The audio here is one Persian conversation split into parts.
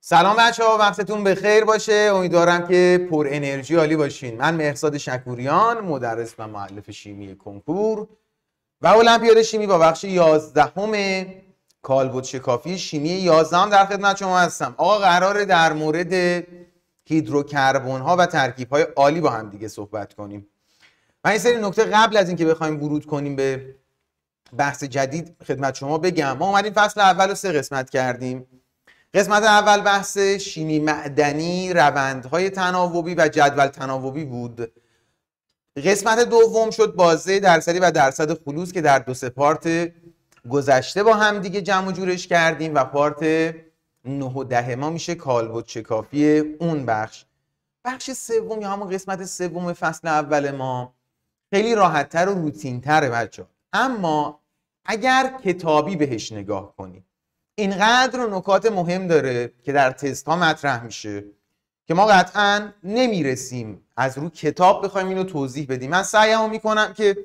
سلام بچه‌ها، وقتتون بخیر باشه. امیدوارم که پر انرژی عالی باشین. من مهرزاد شکوریان، مدرس و مؤلف شیمی کنکور و المپیاد شیمی با بخش 11 کالبد شکافی شیمی 11 در خدمت شما هستم. آقا قراره در مورد هیدروکربن ها و ترکیب های عالی با هم دیگه صحبت کنیم. من این سری نکته قبل از اینکه بخوایم ورود کنیم به بحث جدید خدمت شما بگم. ما اومدیم فصل اول رو 3 قسمت کردیم. قسمت اول بحث شیمی معدنی، روندهای تناوبی و جدول تناوبی بود. قسمت دوم شد بازه درصدی و درصد خلوص که در 2 پارت گذشته با هم دیگه جمع و جورش کردیم و پارت 9 و 10 ما میشه کالبد شکافی اون بخش. بخش سوم یا همون قسمت سوم فصل اول ما خیلی راحت‌تر و روتین‌تره بچه‌ها. اما اگر کتابی بهش نگاه کنید اینقدر نکات مهم داره که در تست ها مطرح میشه که ما قطعا نمیرسیم از رو کتاب بخوایم اینو توضیح بدیم. من سعیمو میکنم که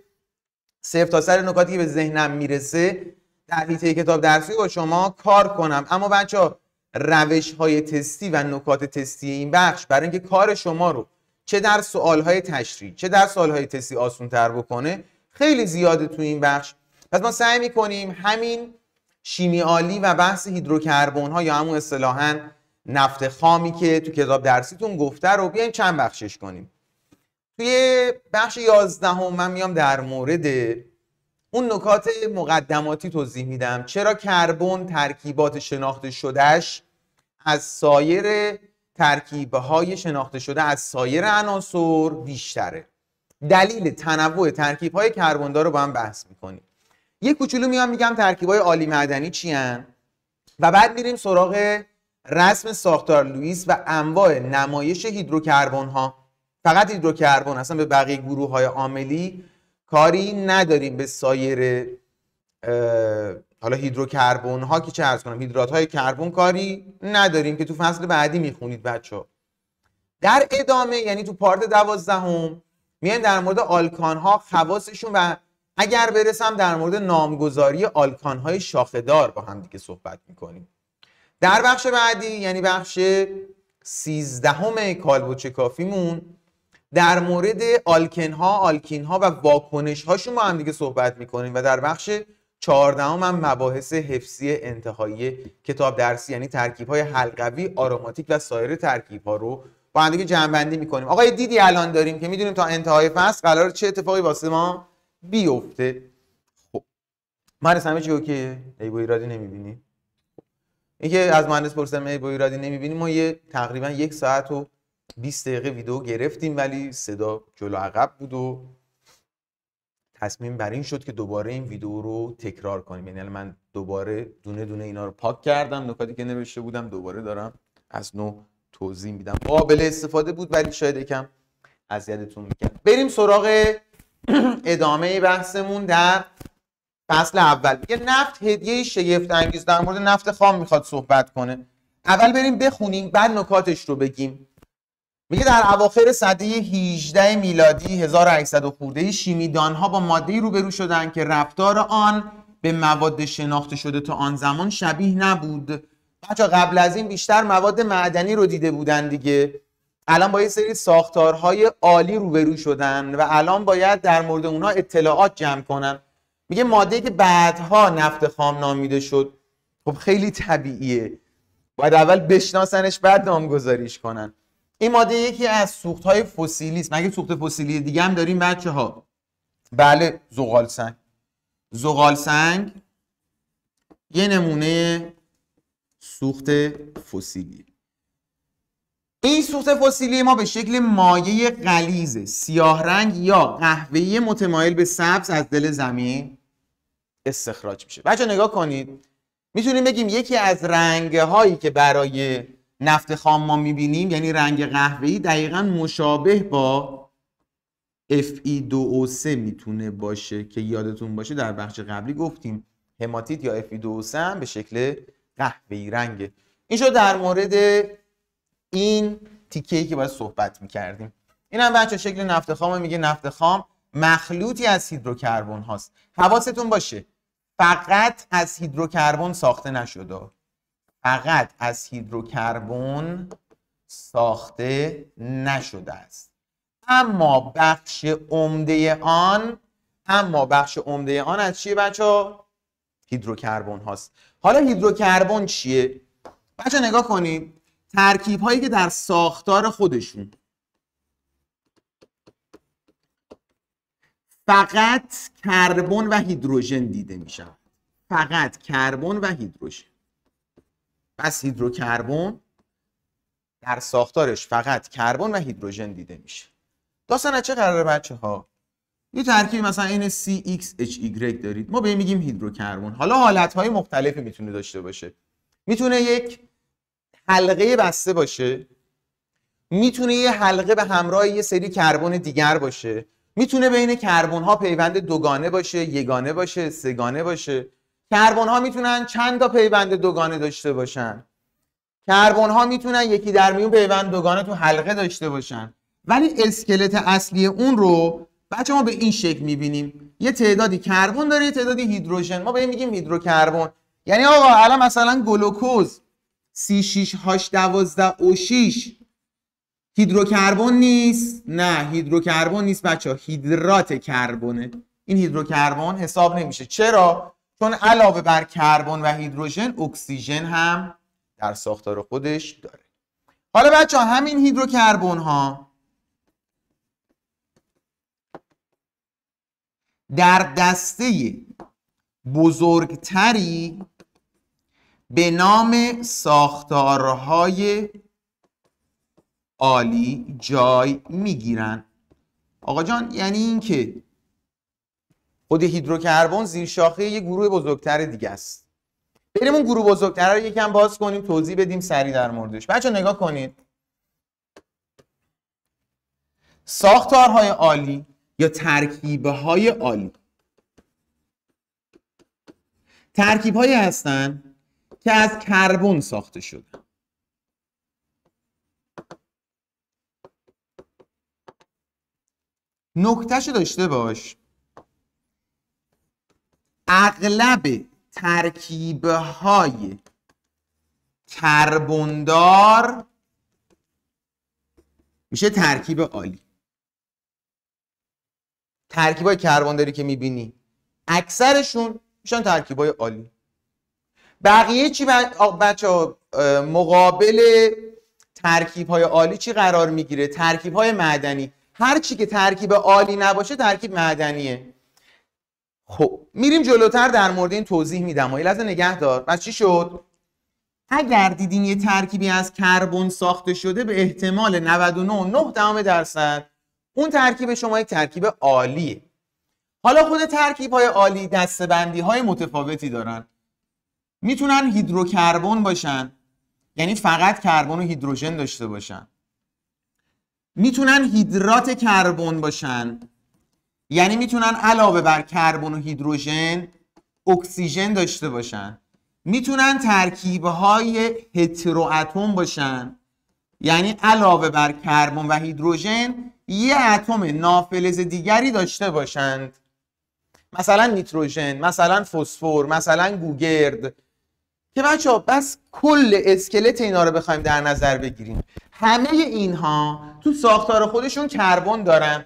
صفر تا سر نکاتی که به ذهنم میرسه در حیطه کتاب درسی با شما کار کنم. اما بچه‌ها روش های تستی و نکات تستی این بخش برای اینکه کار شما رو چه در سوال های تشریح چه در سوال های تستی آسان تر بکنه خیلی زیاده تو این بخش. پس ما سعی میکنیم همین شیمی عالی و بحث هیدروکربن ها یا همون اصطلاحاً نفت خامی که تو کتاب درسیتون گفته رو بیایم چند بخشش کنیم. توی بخش 11 من میام در مورد اون نکات مقدماتی توضیح میدم. چرا کربن ترکیبات شناخته شدهش از سایر ترکیبهای شناخته شده از سایر عناصر بیشتره. دلیل تنوع ترکیبهای کربندار رو با هم بحث میکنیم. یه کوچولو میگم ترکیبای عالی معدنی چی هن؟ و بعد میریم سراغ رسم ساختار لوئیس و انواع نمایش هیدروکربن ها. فقط هیدروکربن، اصلا به بقیه گروه های عاملی کاری نداریم. به سایر حالا هیدروکربن ها که چه عرض کنم هیدرات های کربن کاری نداریم که تو فصل بعدی میخونید بچه‌ها. در ادامه یعنی تو پارت 12 میایم در مورد آلکان ها خواصشون و اگر برسم در مورد نامگذاری آلکان های شاخه‌دار با هم دیگه صحبت میکنیم. در بخش بعدی یعنی بخش 13 کالبد شکافیمون در مورد آلکن ها، آلکین ها و واکنش هاشون با هم دیگه صحبت میکنیم و در بخش 14 هم مباحث حفظی انتهایی کتاب درسی یعنی ترکیب های حلقوی، آروماتیک و سایر ترکیب ها رو با هم دیگه جمع‌بندی میکنیم. آقا دیدی الان داریم که میدونیم تا انتهای فصل قرار چه اتفاقی واسه ما بیفته. خب مهندس همه چی اوکیه؟ عیب و ایرادی نمیبینی؟ اینکه از مهندس پرسیدم عیب و ایرادی نمیبینی. ما تقریبا 1 ساعت و 20 دقیقه ویدیو گرفتیم ولی صدا جلو عقب بود و تصمیم بر این شد که دوباره این ویدیو رو تکرار کنیم. یعنی من دوباره دونه دونه اینا رو پاک کردم، نکاتی که نوشته بودم دوباره دارم از نو توضیح میدم. قابل استفاده بود ولی شاید یکم اذیتتون میکرد. بریم سراغ ادامه بحثمون در فصل اول. میگه نفت هدیه شگفت انگیز. در مورد نفت خام میخواد صحبت کنه. اول بریم بخونیم بعد نکاتش رو بگیم. میگه در اواخر سده 18 میلادی 1800 خورده شیمیدانها با ماده‌ای روبرو شدند که رفتار آن به مواد شناخته شده تا آن زمان شبیه نبود. بچا قبل از این بیشتر مواد معدنی رو دیده بودن دیگه. الان با یه سری ساختارهای عالی روبرو شدن و الان باید در مورد اونها اطلاعات جمع کنن. میگه ماده‌ای که بعدها نفت خام نامیده شد. خب خیلی طبیعیه. باید اول بشناسنش بعد نامگذاریش کنن. این ماده یکی از سوخت‌های فسیلی است. مگه سوخت فسیلی دیگه هم داریم بچه‌ها؟ بله، زغال سنگ. زغال سنگ یه نمونه سوخت فسیلی. این سوخت فسیلی ما به شکل مایع غلیظ سیاه رنگ یا قهوه‌ای متمایل به سبز از دل زمین استخراج میشه. بچه نگاه کنید. میتونیم بگیم یکی از رنگ‌هایی که برای نفت خام ما میبینیم یعنی رنگ قهوه‌ای دقیقاً مشابه با Fe2O3 میتونه باشه که یادتون باشه در بخش قبلی گفتیم هماتیت یا Fe2O3 هم به شکل قهوه‌ای رنگه. این شد در مورد این تیکه‌ای که باید صحبت میکردیم. این هم بچه شکل نفت خام. میگه نفت خام مخلوطی از هیدروکربن هاست. حواستون باشه فقط از هیدروکربن ساخته نشده. فقط از هیدروکربن ساخته نشده است. اما بخش عمده آن از چیه بچه‌ها؟ هیدروکربن هاست. حالا هیدروکربن چیه؟ بچه‌ها نگاه کنید، ترکیب هایی که در ساختار خودشون فقط کربن و هیدروژن دیده میشن. فقط کربن و هیدروژن. پس هیدروکربن در ساختارش فقط کربن و هیدروژن دیده میشه. داستان از چه قراره بچه‌ها؟ یه ترکیب مثلا NCXHY دارید، ما به میگیم هیدروکربن. حالا حالت‌های مختلفی میتونه داشته باشه. میتونه یک حلقه بسته باشه، میتونه یه حلقه به همراه یه سری کربن دیگر باشه، میتونه بین کربن ها پیوند دوگانه باشه، یگانه باشه، سه‌گانه باشه. کربن ها میتونن چند تا پیوند دوگانه داشته باشن. کربن ها میتونن یکی در میون پیوند دوگانه تو حلقه داشته باشن. ولی اسکلت اصلی اون رو بچه ما به این شکل میبینیم، یه تعدادی کربن داره، یه تعدادی هیدروژن. ما به این میگیم هیدروکربن. یعنی آقا الان مثلا گلوکوز C6H12O6 هیدروکربن نیست؟ نه هیدروکربن نیست بچه ها، هیدرات کربونه. این هیدروکربن حساب نمیشه. چرا؟ چون علاوه بر کربن و هیدروژن اکسیژن هم در ساختار خودش داره. حالا بچه ها همین هیدروکربن ها در دسته بزرگتری به نام ساختارهای عالی جای میگیرن. آقا جان یعنی این که خود هیدروکربن زیر شاخه یه گروه بزرگتر دیگه است. بریم اون گروه بزرگتر رو یکم باز کنیم، توضیح بدیم سریع در موردش. بچه نگاه کنید، ساختارهای عالی یا ترکیبهای عالی ترکیبهایی هستن که از کربن ساخته شده. نکتهشو داشته باش، اغلب ترکیبهای کربندار میشه ترکیب عالی. ترکیبهای کربنداری که میبینی اکثرشون میشن ترکیبهای عالی. بقیه چی بچه مقابل ترکیبهای عالی چی قرار میگیره؟ ترکیبهای معدنی. هر چی که ترکیب عالی نباشه ترکیب معدنیه. خب میریم جلوتر در مورد این توضیح میدم. یه لحظه نگه دار. پس چی شد؟ اگر دیدین یه ترکیبی از کربن ساخته شده به احتمال 99.9% اون ترکیب شما یک ترکیب عالیه. حالا خود ترکیب‌های عالی دسته‌بندی‌های متفاوتی دارن. میتونن هیدروکربن باشن، یعنی فقط کربن و هیدروژن داشته باشن. میتونن هیدرات کربن باشن، یعنی میتونن علاوه بر کربن و هیدروژن اکسیژن داشته باشن. میتونن ترکیب‌های هترواتم باشن، یعنی علاوه بر کربن و هیدروژن یه اتم نافلز دیگری داشته باشند، مثلا نیتروژن، مثلا فسفر، مثلا گوگرد. که بچه‌ها بس کل اسکلت اینا رو بخوایم در نظر بگیریم، همه اینها تو ساختار خودشون کربن دارن.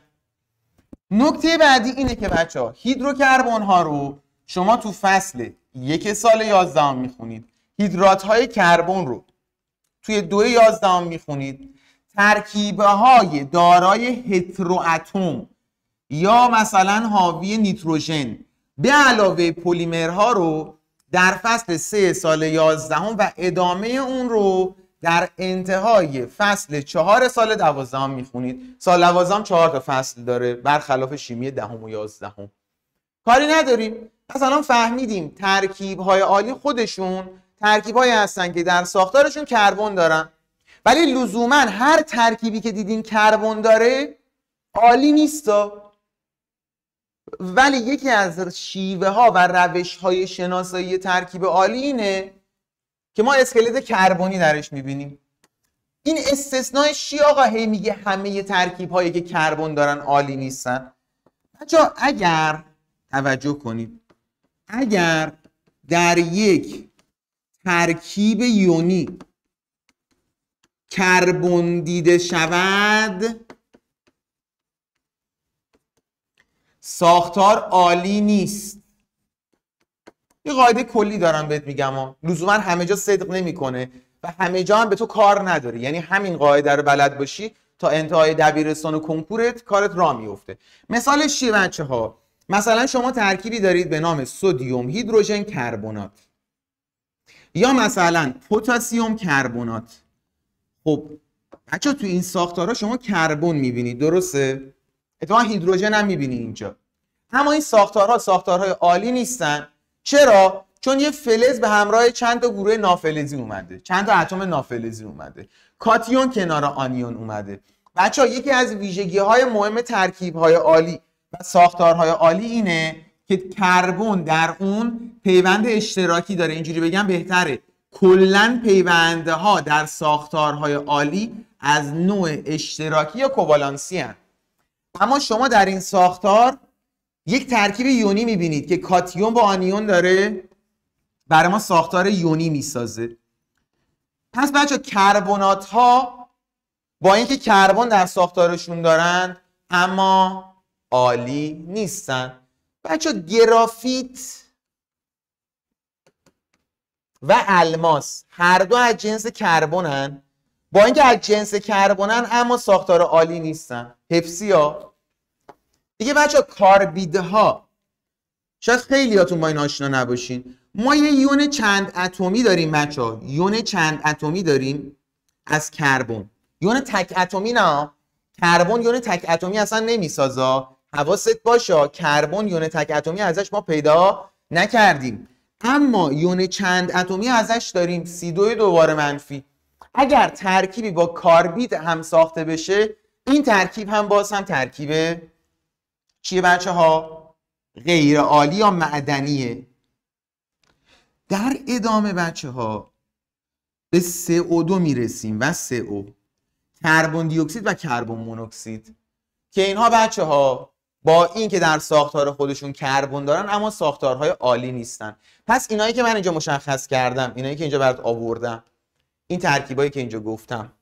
نکته بعدی اینه که بچه‌ها هیدروکربن ها رو شما تو فصل 1 سال 11 میخونید، هیدرات های کربن رو توی 2 11 میخونید. ترکیب های دارای هترواتم یا مثلا حاوی نیتروژن به علاوه پلیمرها رو در فصل 3 سال 11 و ادامه اون رو در انتهای فصل 4 سال 12 میخونید. سال 12 4 تا فصل داره برخلاف شیمی 10 و 11. کاری نداریم. مثلا فهمیدیم ترکیب‌های عالی خودشون ترکیب‌هایی هستن که در ساختارشون کربن دارن، ولی لزوما هر ترکیبی که دیدین کربن داره عالی نیست. ولی یکی از شیوه ها و روش های شناسایی ترکیب عالی اینه که ما اسکلت کربنی درش میبینیم. این استثناء چی آقا؟ هی میگه همه ترکیب هایی که کربن دارن عالی نیستن. بچه‌ها اگر توجه کنید، اگر در یک ترکیب یونی کربن دیده شود ساختار عالی نیست. یه قاعده کلی دارم بهت میگم لزوما همه جا صدق نمیکنه و همه جا هم به تو کار نداره، یعنی همین قاعده رو بلد باشی تا انتهای دبیرستان و کنکورت کارت راه میفته. مثالش چیه بچه ها؟ مثلا شما ترکیبی دارید به نام سدیم هیدروژن کربنات یا مثلا پتاسیم کربنات. خب بچه تو این ساختارها شما کربن میبینید، درسته؟ اتفاقا هیدروژن هم میبینی اینجا. اما این ساختارها ساختارهای عالی نیستن. چرا؟ چون یه فلز به همراه چند تا گروه نافلزی اومده، چند تا اتم نافلزی اومده، کاتیون کنار آنیون اومده. بچه‌ها یکی از ویژگی‌های مهم ترکیب‌های عالی و ساختارهای عالی اینه که کربن در اون پیوند اشتراکی داره. اینجوری بگم بهتره. کلاً پیوندها در ساختارهای عالی از نوع اشتراکی یا کووالانسی هستند. اما شما در این ساختار یک ترکیب یونی میبینید که کاتیون با آنیون داره برای ما ساختار یونی میسازه. پس بچه کربنات ها با اینکه کربن در ساختارشون دارن اما عالی نیستن. بچه گرافیت و الماس هر دو از جنس کربنن، با اینکه از جنس کربنن اما ساختار عالی نیستن. حفظی ها دیگه. بچه کاربیدها شاید خیلیاتون با این آشنا نباشین. ما یه یون چند اتمی داریم بچه ها، یون چند اتمی داریم از کربن. یون تک اتمی نه، کربن یون تک اتمی اصلا نمیسازه. حواست باشه کربن یون تک اتمی ازش ما پیدا نکردیم، اما یون چند اتمی ازش داریم، C2 دوباره منفی. اگر ترکیبی با کاربید هم ساخته بشه این ترکیب هم باز هم ترکیب چیه بچه ها؟ غیر عالی یا معدنیه. در ادامه بچه ها به CO2 میرسیم و CO، کربن دی اکسید و کربن مونوکسید که اینها بچه ها با این که در ساختار خودشون کربن دارن اما ساختارهای عالی نیستن. پس اینایی که من اینجا مشخص کردم، اینایی که اینجا برات آوردم، این ترکیبایی که اینجا گفتم،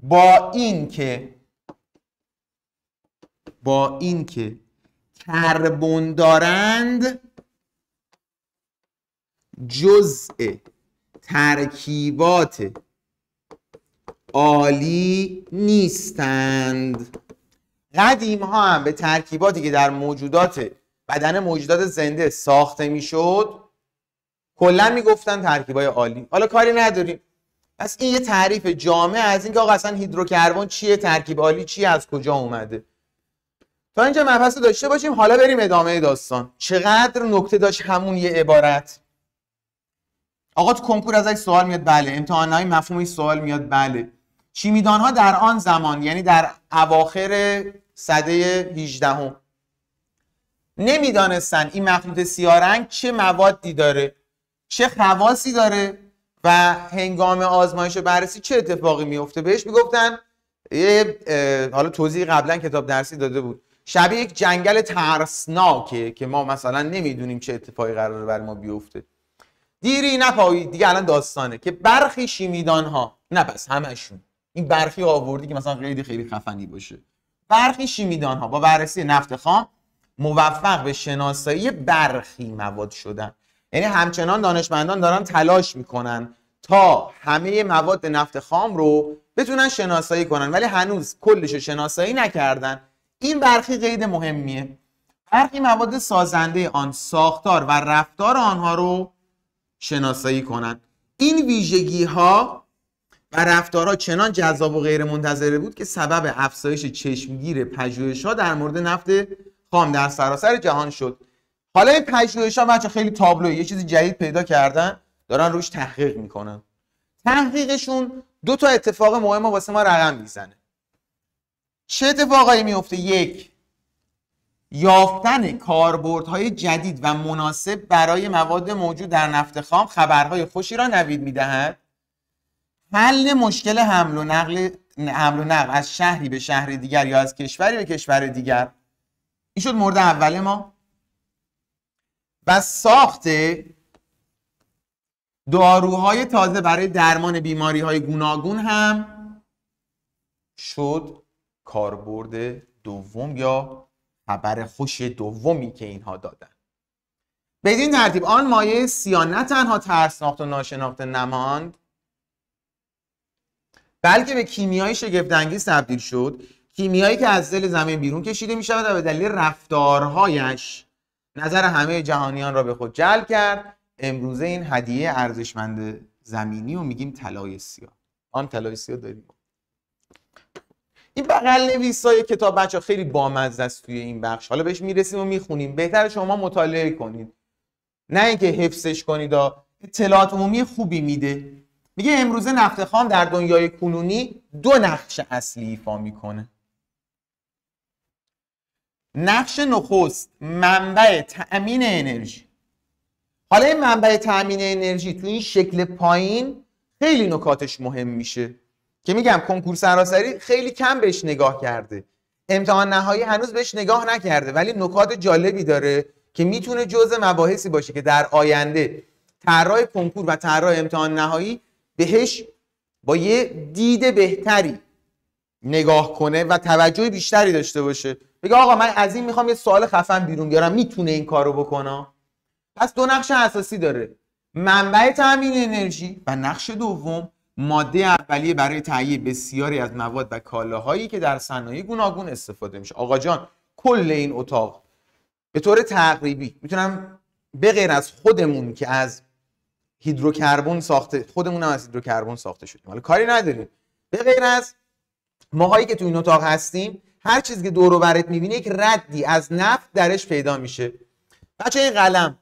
با این که کربن دارند جزء ترکیبات عالی نیستند. قدیم ها هم به ترکیباتی که در موجودات بدن موجودات زنده ساخته میشد کلا میگفتن ترکیبای عالی. حالا کاری نداریم، پس این یه تعریف جامع از اینکه آقا اصلا هیدروکربن چیه، ترکیب عالی چیه، از کجا اومده. تا اینجا مبحث داشته باشیم. حالا بریم ادامه داستان. چقدر نکته داشت همون یه عبارت. آقا تو کنکور ازش سوال میاد، بله. امتحانهای مفهومی سوال میاد، بله. شیمیدان ها در آن زمان، یعنی در اواخر سده 18 نمیدانستن این مخلوط سیاه‌رنگ چه موادی داره، چه خواصی داره و هنگام آزمایش و بررسی چه اتفاقی میفته. بهش میگفتن حالا توضیح قبلا کتاب درسی داده بود، شبیه یک جنگل ترسناکه که ما مثلا نمیدونیم چه اتفاقی قراره بر ما بیفته. دیری نپایید دیگه. الان داستانه که برخی شیمیدان ها، نه بس همشون، این برخی آوردی که مثلا خیلی خفنی باشه، برخی شیمیدان ها با بررسی نفت خام موفق به شناسایی برخی مواد شدن. یعنی همچنان دانشمندان دارن تلاش میکنن تا همه مواد نفت خام رو بتونن شناسایی کنن، ولی هنوز کلش رو شناسایی نکردن. این برخی قید مهمیه. برخی مواد سازنده آن ساختار و رفتار آنها رو شناسایی کنن. این ویژگی ها و رفتارها چنان جذاب و غیر منتظره بود که سبب افزایش چشمگیر پژوهش‌ها در مورد نفت خام در سراسر جهان شد. حالا این پژوهش‌ها بچه خیلی تابلویی، یه چیزی جدید پیدا کردن، دارن روش تحقیق میکنن. تحقیقشون دو تا اتفاق مهم واسه ما رقم میزنه. چه اتفاقایی میفته؟ یک، یافتن کاربردهای جدید و مناسب برای مواد موجود در نفت خام خبرهای خوشی را نوید میدهد. حل مشکل حمل و نقل از شهری به شهر دیگر یا از کشوری به کشور دیگر. این شد مورد اول ما. و ساخت داروهای تازه برای درمان بیماری‌های گوناگون هم شد کاربرد دوم یا خبر خوش دومی که اینها دادن. بدین ترتیب آن مایع سیاه نه تنها ترسناک و ناشناخته نماند، بلکه به کیمیایی شگفت‌انگیز تبدیل شد، کیمیایی که از دل زمین بیرون کشیده می شود و به دلیل رفتارهایش نظر همه جهانیان را به خود جلب کرد. امروزه این هدیه ارزشمند زمینی رو میگیم طلای سیاه. آن طلای سیاه داریم. این بغل نویسای کتاب بچه خیلی بامزه است توی این بخش. حالا بهش میرسیم و میخونیم. بهتره شما مطالعه کنید، نه اینکه حفظش کنید. اطلاعات عمومی خوبی میده. میگه امروزه نفت خام در دنیای کنونی دو نقش اصلی ایفا میکنه. نقش نخست منبع تأمین انرژی. حالا این منبع تأمین انرژی تو این شکل پایین خیلی نکاتش مهم میشه که میگم کنکور سراسری خیلی کم بهش نگاه کرده، امتحان نهایی هنوز بهش نگاه نکرده، ولی نکات جالبی داره که میتونه جزء مباحثی باشه که در آینده طراح کنکور و طراح امتحان نهایی بهش با یه دید بهتری نگاه کنه و توجه بیشتری داشته باشه. بگه آقا من از این میخوام یه سوال خفن بیرون بیارم، میتونه این کارو بکنه؟ پس دو نقش اساسی داره، منبع تامین انرژی و نقش دوم ماده اولیه برای تهیه بسیاری از مواد و کالاهایی که در صنایع گوناگون استفاده میشه. آقا جان کل این اتاق به طور تقریبی میتونم به غیر از خودمون که از هیدروکربن ساخته، خودمون هم از هیدروکربن ساخته شدیم، حالا کاری نداریم، به غیر از ماهایی که تو این اتاق هستیم، هر چیزی که دور و برت میبینی یک ردی از نفت درش پیدا میشه. بچه این قلم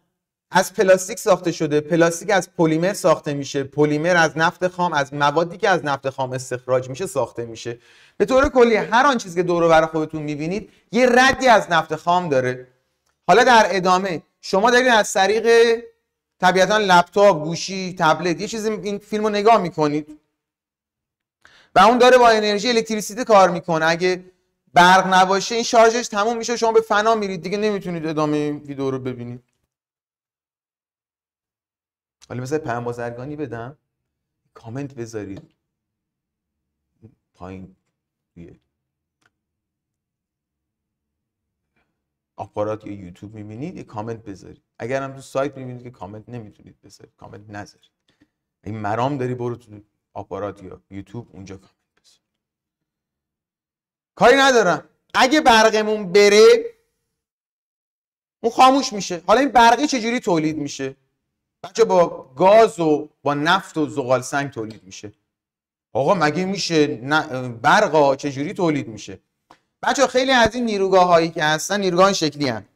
از پلاستیک ساخته شده، پلاستیک از پلیمر ساخته میشه، پلیمر از نفت خام، از موادی که از نفت خام استخراج میشه ساخته میشه. به طور کلی هر آن چیزی که دور و بر خودتون میبینید یه ردی از نفت خام داره. حالا در ادامه شما دارید از طریق طبیعتا لپتاپ، گوشی، تبلت یه چیزی این فیلمو نگاه میکنید و اون داره با انرژی الکتریسیته کار میکنه. اگه برق نباشه این شارژش تموم میشه، شما به فنا میرید دیگه، نمیتونید ادامه این ویدیو رو ببینید. حالا مثلا پیام بازرگانی بدم، کامنت بذارید پایین توی آپارات یا یوتیوب میبینید یه کامنت بذارید. اگر هم تو سایت میبینید که کامنت نمیتونید بذارید، کامنت نذارید. این مرام داری برو تو آپارات یا یوتیوب اونجا کامنت بذار. کاری ندارم، اگه برقمون بره اون خاموش میشه. حالا این برقی چجوری تولید میشه؟ بچه با گاز و با نفت و زغال سنگ تولید میشه. آقا مگه میشه برقا چجوری تولید میشه؟ بچه خیلی از این نیروگاه هایی که هستن نیروگاه این شکلی هستن،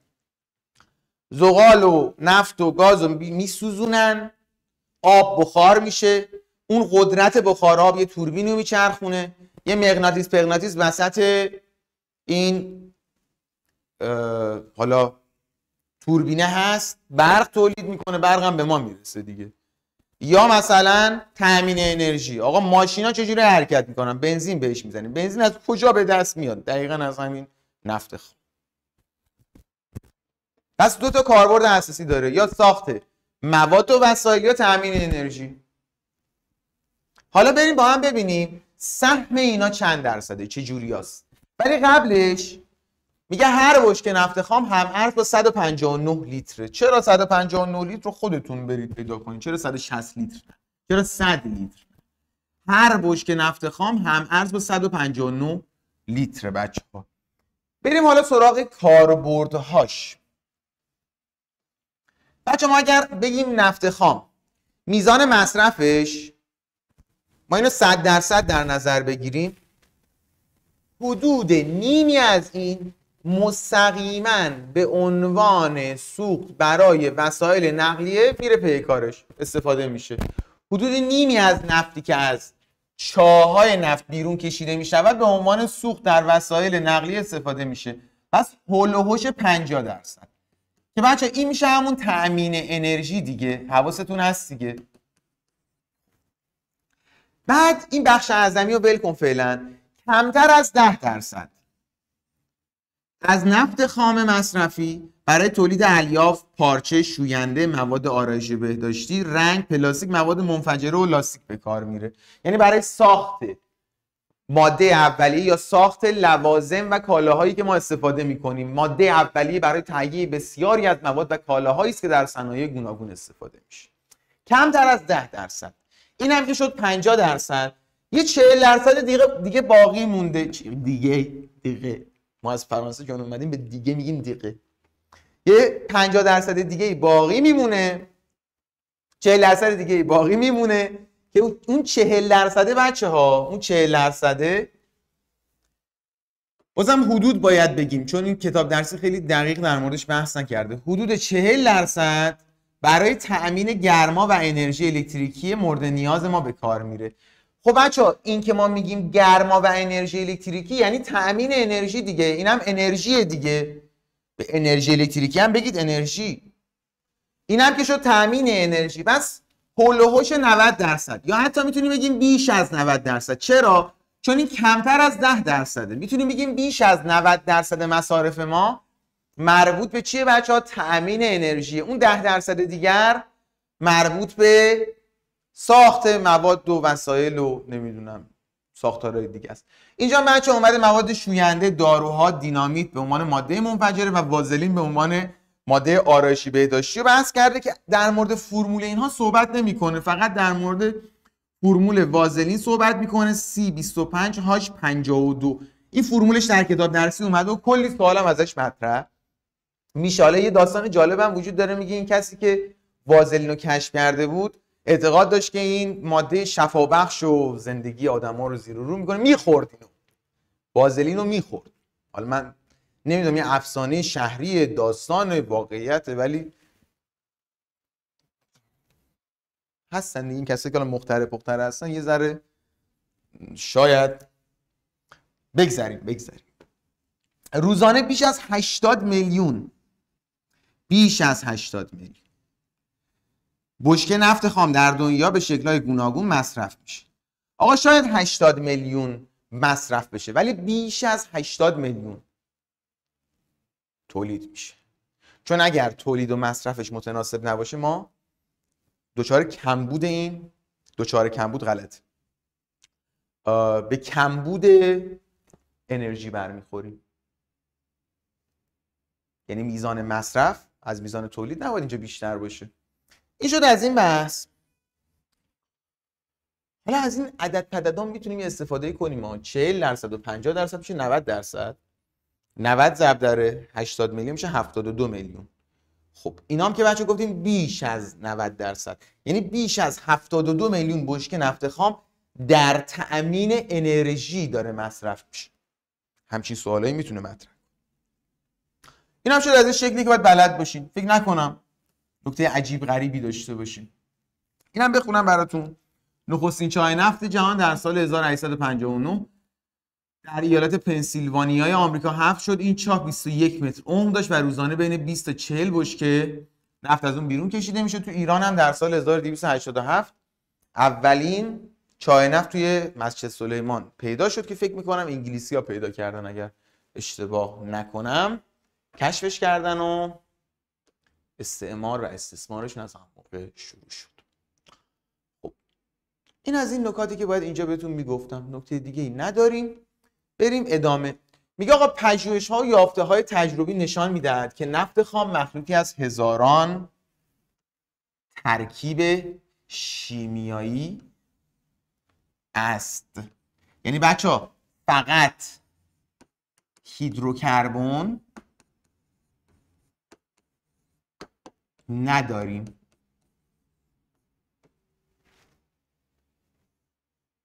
زغال و نفت و گاز رو میسوزونن، آب بخار میشه، اون قدرت بخار آب یه توربین رو میچرخونه، یه مغناطیس وسط این حالا توربینه هست، برق تولید میکنه، برق هم به ما میرسه دیگه. یا مثلا تامین انرژی، آقا ماشینا چجوری حرکت میکنن؟ بنزین بهش میزنیم. بنزین از کجا به دست میاد؟ دقیقاً از همین نفت خام. پس دو تا کاربرد اساسی داره، یا ساخت مواد و وسایل یا تامین انرژی. حالا بریم با هم ببینیم سهم اینا چند درصده، چه جوریاست. ولی قبلش میگه هر بشکه نفت خام هم ارز با 159 لیتره. چرا 159 لیتر رو خودتون برید پیدا کنید؟ چرا 160 لیتر؟ چرا 100 لیتر؟ هر بشکه نفت خام هم ارز با 159 لیتره بچه‌ها. بریم حالا سراغ کاربردهاش. بچه ما اگر بگیم نفت خام میزان مصرفش، ما اینو 100% در نظر بگیریم، حدود نیمی از این مستقیما به عنوان سوخت برای وسایل نقلیه میره پی کارش استفاده میشه. حدود نیمی از نفتی که از چاهای نفت بیرون کشیده میشود به عنوان سوخت در وسایل نقلیه استفاده میشه. پس هول و هوش 50%. که بچه این میشه همون تأمین انرژی دیگه، حواستون هست دیگه. بعد این بخش اعظمی رو ول کن فعلا، کمتر از 10%. از نفت خام مصرفی برای تولید الیاف، پارچه، شوینده، مواد آرایشی بهداشتی، رنگ، پلاستیک، مواد منفجره و لاستیک به کار میره. یعنی برای ساخت ماده اولیه یا ساخت لوازم و کالاهایی که ما استفاده میکنیم. ماده اولیه برای تهیه بسیاری از مواد و کالاهایی است که در صنایع گوناگون استفاده میشه. کمتر از 10%. این هم که شد 50%. یه 40% دیگه باقی مونده. دیگه ما از فرانسه که اومدیم به دیگه میگیم دیگه. یه 50% دیگه باقی میمونه. 40% دیگه باقی میمونه که اون 40% بچه‌ها، اون 40% بازم حدود باید بگیم، چون این کتاب درسی خیلی دقیق در موردش بحث نکرده. حدود 40% برای تأمین گرما و انرژی الکتریکی مورد نیاز ما به کار میره. خب بچه‌ها این که ما میگیم گرما و انرژی الکتریکی یعنی تأمین انرژی دیگه. اینم انرژی دیگه. به انرژی الکتریکی هم بگید انرژی. اینم که شد تأمین انرژی. بس هول و هوش 90% یا حتی میتونیم بگیم بیش از 90%. چرا؟ چون این کمتر از 10%. میتونیم بگیم بیش از 90% مصارف ما مربوط به چیه بچه‌ها؟ تأمین انرژی. اون 10% دیگر مربوط به ساخت مواد و وسایل و نمیدونم ساختارهای دیگه است. اینجا بچه‌ها اومده مواد شوینده، داروها، دینامیت به عنوان ماده منفجره و وازلین به عنوان ماده آرایشی بهداشتی رو بحث کرده که در مورد فرمول اینها صحبت نمیکنه، فقط در مورد فرمول وازلین صحبت میکنه. C25H52. این فرمولش در کتاب درسی اومده و کلی سوالم ازش مطرح میشه. حالا یه داستان جالبم وجود داره، میگه این کسی که وازلین رو کشف کرده بود اعتقاد داشت که این ماده شفابخش و زندگی آدما رو زیر و رو میکنه، میخورد اینو، وازلین رو میخورد. حالا من نمیدونم یه افسانه شهری داستان واقعیته، ولی هستن این کسی که مخترع هستن یه ذره شاید بگذاریم. روزانه بیش از 80 میلیون بشکه نفت خام در دنیا به شکل‌های گوناگون مصرف میشه. آقا شاید 80 میلیون مصرف بشه ولی بیش از 80 میلیون تولید میشه. چون اگر تولید و مصرفش متناسب نباشه ما دچار کمبود غلط به کمبود انرژی برمیخوریم. یعنی میزان مصرف از میزان تولید نباید اینجا بیشتر باشه. این شد از این بحث. حالا از این عدد پددان میتونیم استفاده کنیم. 40% و 50% میشه 90%. 90 ضرب در 80 میلیون میشه 72 میلیون. خب اینا هم که بچه گفتیم بیش از 90%، یعنی بیش از 72 میلیون بشکه نفت خام در تأمین انرژی داره مصرف میشه. همچین سوالایی میتونه مطرح. این هم شد از این شکلی که باید بلد باشین. فکر نکنم نکته عجیب غریبی داشته باشین. اینم بخونم براتون. نخستین چای نفت جهان در سال 1859 در ایالت پنسیلوانیای آمریکا حفر شد. این چاه 21 متر عمق داشت و روزانه بین 20 تا 40 بشکه نفت از اون بیرون کشیده میشد. تو ایران هم در سال 1287 اولین چای نفت توی مسجد سلیمان پیدا شد که فکر میکنم انگلیسی‌ها پیدا کردن اگر اشتباه نکنم. کشفش کردن و استعمار و استثمارشون از همون موقع شروع شد. خب این از این نکاتی که باید اینجا بهتون میگفتم. نکته دیگه ای نداریم. بریم ادامه. میگه آقا پژوهش‌ها و یافته‌های تجربی نشان میدهد که نفت خام مخلوطی از هزاران ترکیب شیمیایی است. یعنی بچه‌ها فقط هیدروکربن نداریم.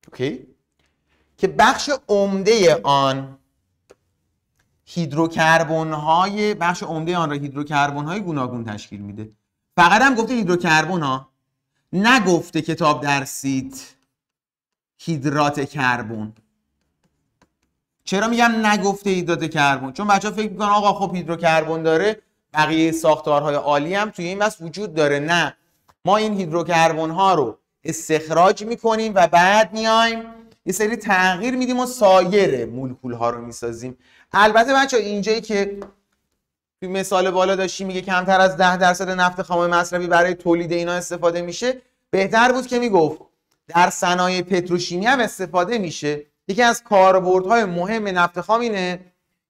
اوکی؟ که بخش عمده آن بخش عمده آن را هیدروکربن های گوناگون تشکیل میده. فقط هم گفته هیدروکربن ها، نگفته کتاب درسیت هیدرات کربن. چرا میگم نگفته هیدرات کربن؟ چون بچه‌ها فکر میکنن آقا خب هیدروکربن داره بقیه ساختارهای عالی هم توی این بس وجود داره. نه، ما این هیدروکربن ها رو استخراج میکنیم و بعد میایم یه سری تغییر میدیم و سایر مولکول ها رو میسازیم. البته بچه‌ها اینجایی که توی مثال بالا داشتی میگه کمتر از 10% نفت خام مصرفی برای تولید اینا استفاده میشه، بهتر بود که میگفت در صنایع پتروشیمی هم استفاده میشه. یکی از کاربردهای مهم نفت خام اینه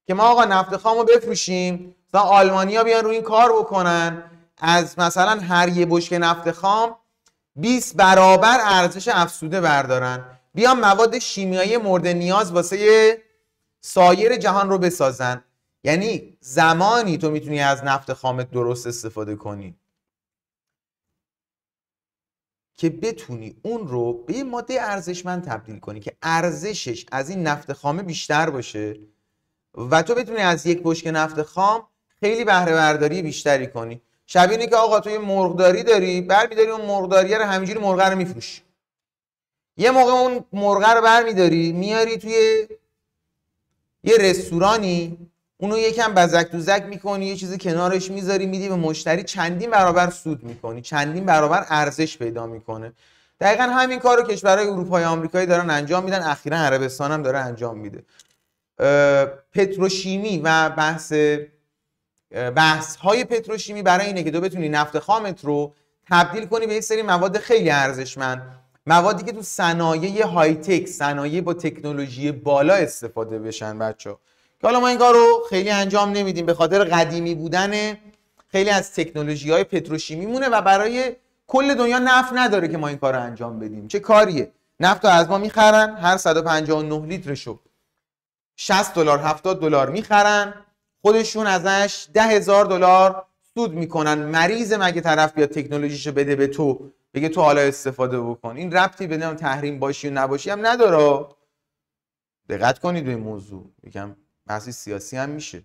که ما آقا نفت خام رو بفروشیم، مثلا آلمانیا بیان روی این کار بکنن، از مثلا هر یه بشکه نفت خام 20 برابر ارزش افزوده بردارن، بیان مواد شیمیایی مورد نیاز واسه سایر جهان رو بسازن. یعنی زمانی تو میتونی از نفت خامت درست استفاده کنی که بتونی اون رو به یه ماده ارزشمند تبدیل کنی که ارزشش از این نفت خامه بیشتر باشه و تو بتونی از یک بشکه نفت خام خیلی بهره برداری بیشتری کنی. شبیه اینه که آقا تو یه مرغداری داری، برمی‌داری اون مرغداریه رو همینجوری مرغ رو میفروشی. یه موقع اون مرغ رو برمی‌داری میاری توی یه رستورانی، اونو یکم بزک دوزک میکنی، یه چیزی کنارش میذاری میدی به مشتری، چندین برابر سود میکنی، چندین برابر ارزش پیدا میکنه. دقیقا همین کار رو کشورهای اروپایی آمریکایی دارن انجام میدن، اخیرا عربستان هم داره انجام میده. پتروشیمی و بحث های پتروشیمی برای اینه که تو بتونی نفت خامت رو تبدیل کنی به یه سری مواد خیلی ارزشمند، موادی که تو صنایع های تک، صنایع با تکنولوژی بالا استفاده بشن بچه‌ها. که حالا ما این کار رو خیلی انجام نمیدیم به خاطر قدیمی بودن خیلی از تکنولوژی های پتروشیمی مونه و برای کل دنیا نفت نداره که ما این کار رو انجام بدیم. چه کاریه؟ نفت رو از ما میخرن، هر 159 لیترشو $60 $70 میخرن، خودشون ازش $10,000 سود میکنن. مریض مگه طرف بیاد تکنولوژیشو بده به تو بگه تو حالا استفاده بکن؟ این ربطی به نام تحریم باشی و نباشی هم نداره. دقت کنید به این موضوع، یکم بحث سیاسی هم میشه.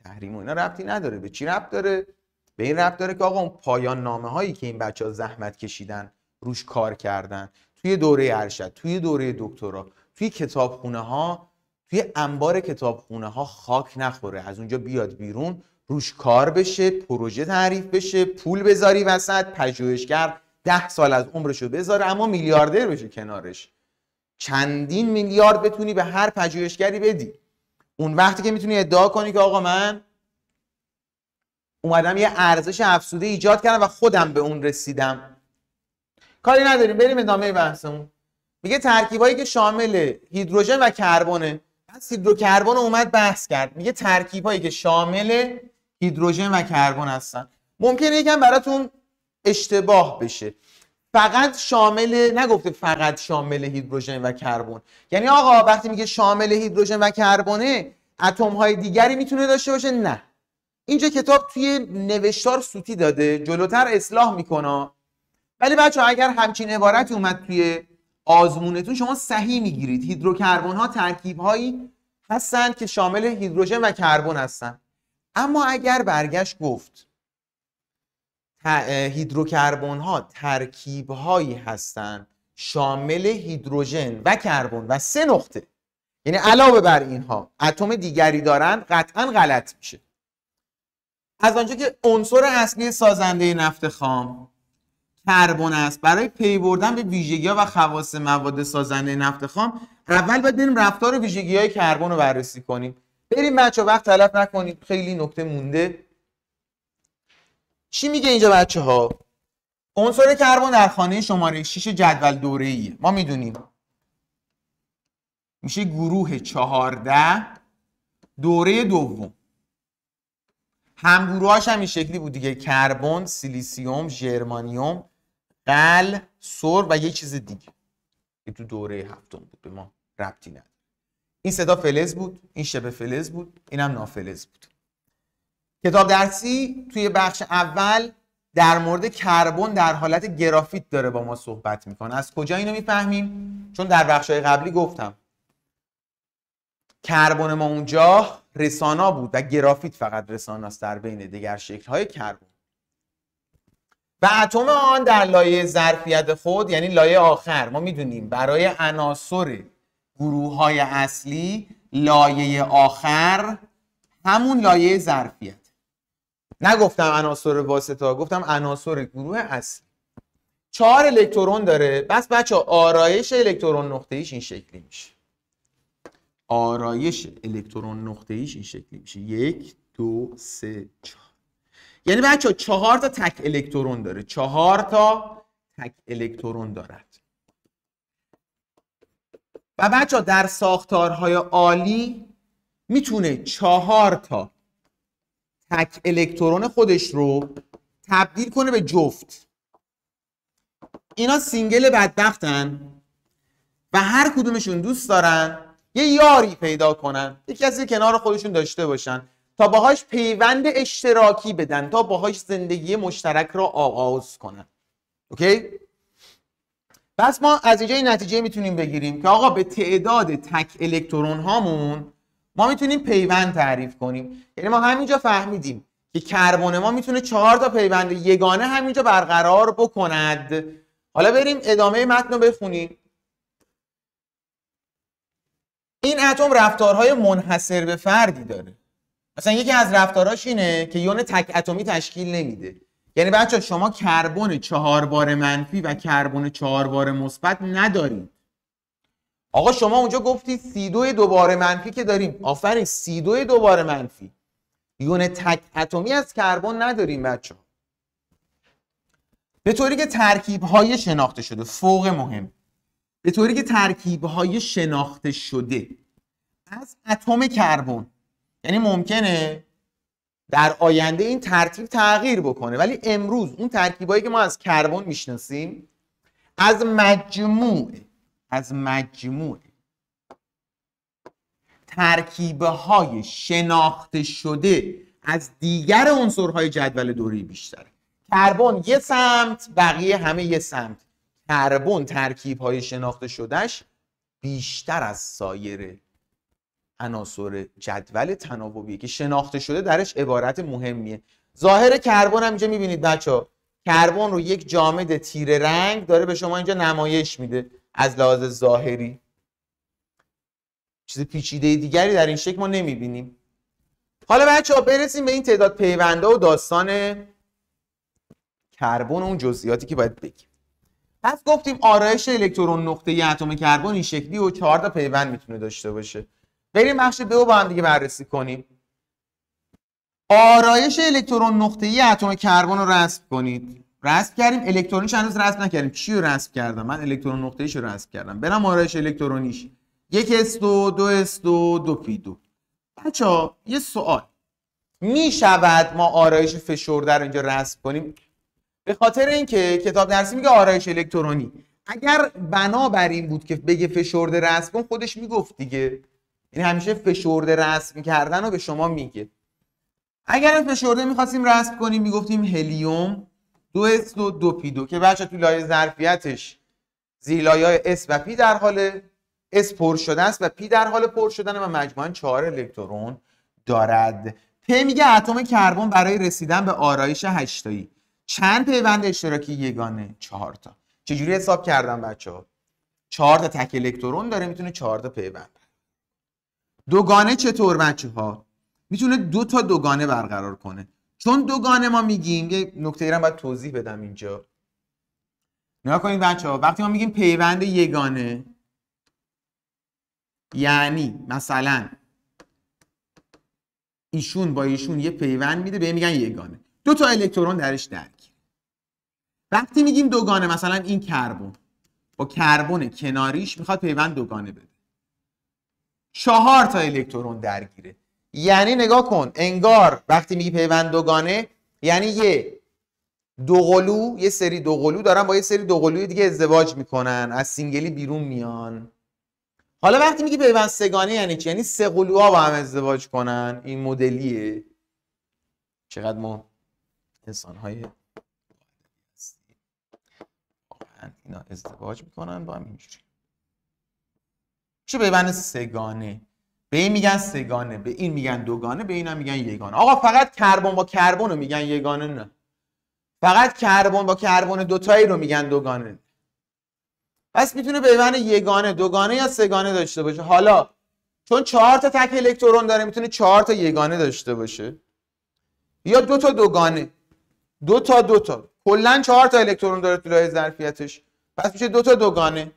تحریم و اینا ربطی نداره. به چی ربط داره؟ به این ربط داره که آقا اون پایان نامه هایی که این بچه‌ها زحمت کشیدن، روش کار کردن، توی دوره ارشد، توی دوره دکترا، توی کتابخونه ها، توی انبار کتابخونه ها خاک نخوره، از اونجا بیاد بیرون، روش کار بشه، پروژه تعریف بشه، پول بذاری وسط، پژوهشگر 10 سال از عمرشو بذاره اما میلیاردر بشه کنارش، چندین میلیارد بتونی به هر پژوهشگری بدی. اون وقتی که میتونی ادعا کنی که آقا من اومدم یه ارزش افزوده ایجاد کردم و خودم به اون رسیدم. کاری نداریم، بریم ادامه بحثمون. میگه ترکیبایی که شامل هیدروژن و کربونه. پس هیدروکربن اومد بحث کرد، میگه ترکیبایی که شامل هیدروژن و کربن هستن. ممکنه یکم براتون اشتباه بشه، فقط شامل، نگفته فقط شامل هیدروژن و کربن. یعنی آقا وقتی میگه شامل هیدروژن و کربونه اتم های دیگری میتونه داشته باشه؟ نه. اینجا کتاب توی نوشتار سوتی داده، جلوتر اصلاح میکنه. ولی بچه‌ها اگر همچین عبارتی اومد توی آزمونتون شما صحیح میگیرید. هیدروکربن ها ترکیب هایی هستن که شامل هیدروژن و کربن هستن. اما اگر برگشت گفت هیدروکربن ها ترکیب هایی هستن شامل هیدروژن و کربن و 3 نقطه، یعنی علاوه بر اینها اتم دیگری دارند، قطعا غلط میشه. از آنجا که عنصر اصلی سازنده نفت خام کربن است، برای پی بردن به ویژگی‌ها و خواص مواد سازنده نفت خام اول باید بریم رفتار و ویژگی‌های کربن رو بررسی کنیم. بریم بچه‌ها، وقت تلف نکنید، خیلی نکته مونده. چی میگه اینجا بچه‌ها؟ عنصر کربن در خانه شماره 6 جدول دوره‌ایه. ما میدونیم میشه گروه 14 دوره دوم. همگروهاش هم این شکلی بود دیگه، کربن، سیلیسیوم، ژرمانیوم، غل، سر و یه چیز دیگه که تو دوره هفتم بود، به ما ربطی نداره. این صدا فلز بود، این شبه فلز بود، اینم نافلز بود. کتاب درسی توی بخش اول در مورد کربن در حالت گرافیت داره با ما صحبت میکنه. از کجا اینو میفهمیم؟ چون در بخش‌های قبلی گفتم کربن ما اونجا رسانا بود و گرافیت فقط رساناست در بین دیگر شکل‌های کربن. و اتم آن در لایه ظرفیت خود، یعنی لایه آخر، ما میدونیم برای عناصر گروه‌های اصلی لایه آخر همون لایه ظرفیت. نگفتم عناصر واسطه، گفتم عناصر گروه اصلی. 4 الکترون داره. بس بچه آرایش الکترون نقطه ایش این شکلی میشه. آرایش الکترون نقطه ایش این شکلی میشه 1 2 3 4. یعنی بچه 4 تا تک الکترون داره. 4 تا تک الکترون دارد. و بچه در ساختارهای عالی میتونه 4 تا تک الکترون خودش رو تبدیل کنه به جفت. اینا سینگل بدبختن و هر کدومشون دوست دارن یه یاری پیدا کنن، یه کسی کنار خودشون داشته باشن تا باهاش پیوند اشتراکی بدن، تا باهاش زندگی مشترک را آغاز کنن. اوکی؟ پس ما از اینجا این نتیجه میتونیم بگیریم که آقا به تعداد تک الکترون هامون ما میتونیم پیوند تعریف کنیم. یعنی ما همینجا فهمیدیم که کربن ما میتونه 4 تا پیوند یگانه همینجا برقرار بکند. حالا بریم ادامه متن رو بخونیم. این اتم رفتارهای منحصر به فردی داره. مثلا یکی از رفتاراش اینه که یون تک اتمی تشکیل نمیده. یعنی بچه شما کربن 4 بار منفی و کربن 4 بار مثبت ندارید. آقا شما اونجا گفتی C2 2 بار منفی که داریم. آفرین، C2 2 بار منفی. یون تک اتمی از کربن نداریم بچه. به طوری که ترکیب‌های شناخته شده، فوق مهم، به طوری که ترکیب‌های شناخته شده از اتم کربن، یعنی ممکنه در آینده این ترتیب تغییر بکنه، ولی امروز اون ترکیبایی که ما از کربن میشناسیم از مجموع ترکیب‌های شناخته شده از دیگر عنصرهای جدول دوری بیشتره. کربن یه سمت، بقیه همه یه سمت. کربن ترکیب‌های شناخته شدهش بیشتر از سایر عناصر جدول تناوبیه که شناخته شده درش عبارت مهمیه. ظاهر کربن هم اینجا میبینید بچه‌ها. کربن رو یک جامد تیره رنگ داره به شما اینجا نمایش میده از لحاظ ظاهری. چیز پیچیده دیگری در این شکل ما نمیبینیم. حالا بچه‌ها برسیم به این تعداد پیونده و داستان کربن و اون جزئیاتی که باید بگیم. پس گفتیم آرایش الکترون نقطه‌ای اتم کربن این شکلی و 4 تا پیوند میتونه داشته باشه. بریم بخش 2 با هم دیگه بررسی کنیم. آرایش الکترون نقطه‌ای اتم کربن رو رسم کنید. رسم کردیم، الکترونیش هنوز رسم نکردیم. چی رو رسم کردم؟ من الکترون نقطه‌ایش رو رسم کردم. برم آرایش الکترونیش. 1s2 2s2 2p2. بچه‌ها یه سوال. میشود ما آرایش فشرده رو اینجا رسم کنیم؟ به خاطر اینکه کتاب درسی میگه آرایش الکترونی. اگر بنا بر این بود که بگه فشرده رسم کن خودش میگفت دیگه. یعنی همیشه فشرده رسم کردن رو به شما میگه. اگر فشرده میخواستیم رسم کنیم میگفتیم هلیوم 2s2 2p2 که بچه تو لایه ظرفیتش زیر لایه‌های s و p در حال s پر شده است و p در حال پر شدن و مجموعاً 4 الکترون دارد. p میگه اتم کربن برای رسیدن به آرایش 8 تایی چند پیوند اشتراکی یگانه؟ 4 تا. چجوری حساب کردم بچه‌ها؟ 4 تا تک الکترون داره، میتونه 4 تا پیوند. دوگانه چطور بچه‌ها؟ میتونه 2 تا دوگانه برقرار کنه. چون دوگانه ما میگیم، یه نکته رو باید توضیح بدم اینجا. نگاه کنید بچه‌ها، وقتی ما میگیم پیوند یگانه یعنی مثلا ایشون با ایشون یه پیوند میده، به میگن یگانه. 2 تا الکترون درش درگیر. وقتی میگیم دوگانه، مثلا این کربن با کربن کناریش میخواد پیوند دوگانه بده، 4 تا الکترون درگیره. یعنی نگاه کن، انگار وقتی میگی پیوند دوگانه یعنی یه دوقلو، یه سری دوقلو دارن با یه سری دوقلوی دیگه ازدواج میکنن، از سینگلی بیرون میان. حالا وقتی میگی پیوند سه‌گانه یعنی چی؟ یعنی 3 قلوها با هم ازدواج کنن. این مدلیه. چقدر ما انسان‌های واقعا اینا ازدواج میکنن با هم اینجوری. چه پیوند سه‌گانه؟ به این میگن سه‌گانه، به این میگن دوگانه، به این هم میگن یگانه. آقا فقط کربن با کربن رو میگن یگانه؟ نه. فقط کربن با کربن دوتایی رو میگن دوگانه. پس میتونه پیوند یگانه، دوگانه یا سه‌گانه داشته باشه. حالا چون 4 تا تک الکترون داره میتونه 4 تا یگانه داشته باشه یا 2 تا دوگانه. 2 تا کلا 4 تا الکترون داره تو لایه ظرفیتش، پس میشه 2 تا دوگانه.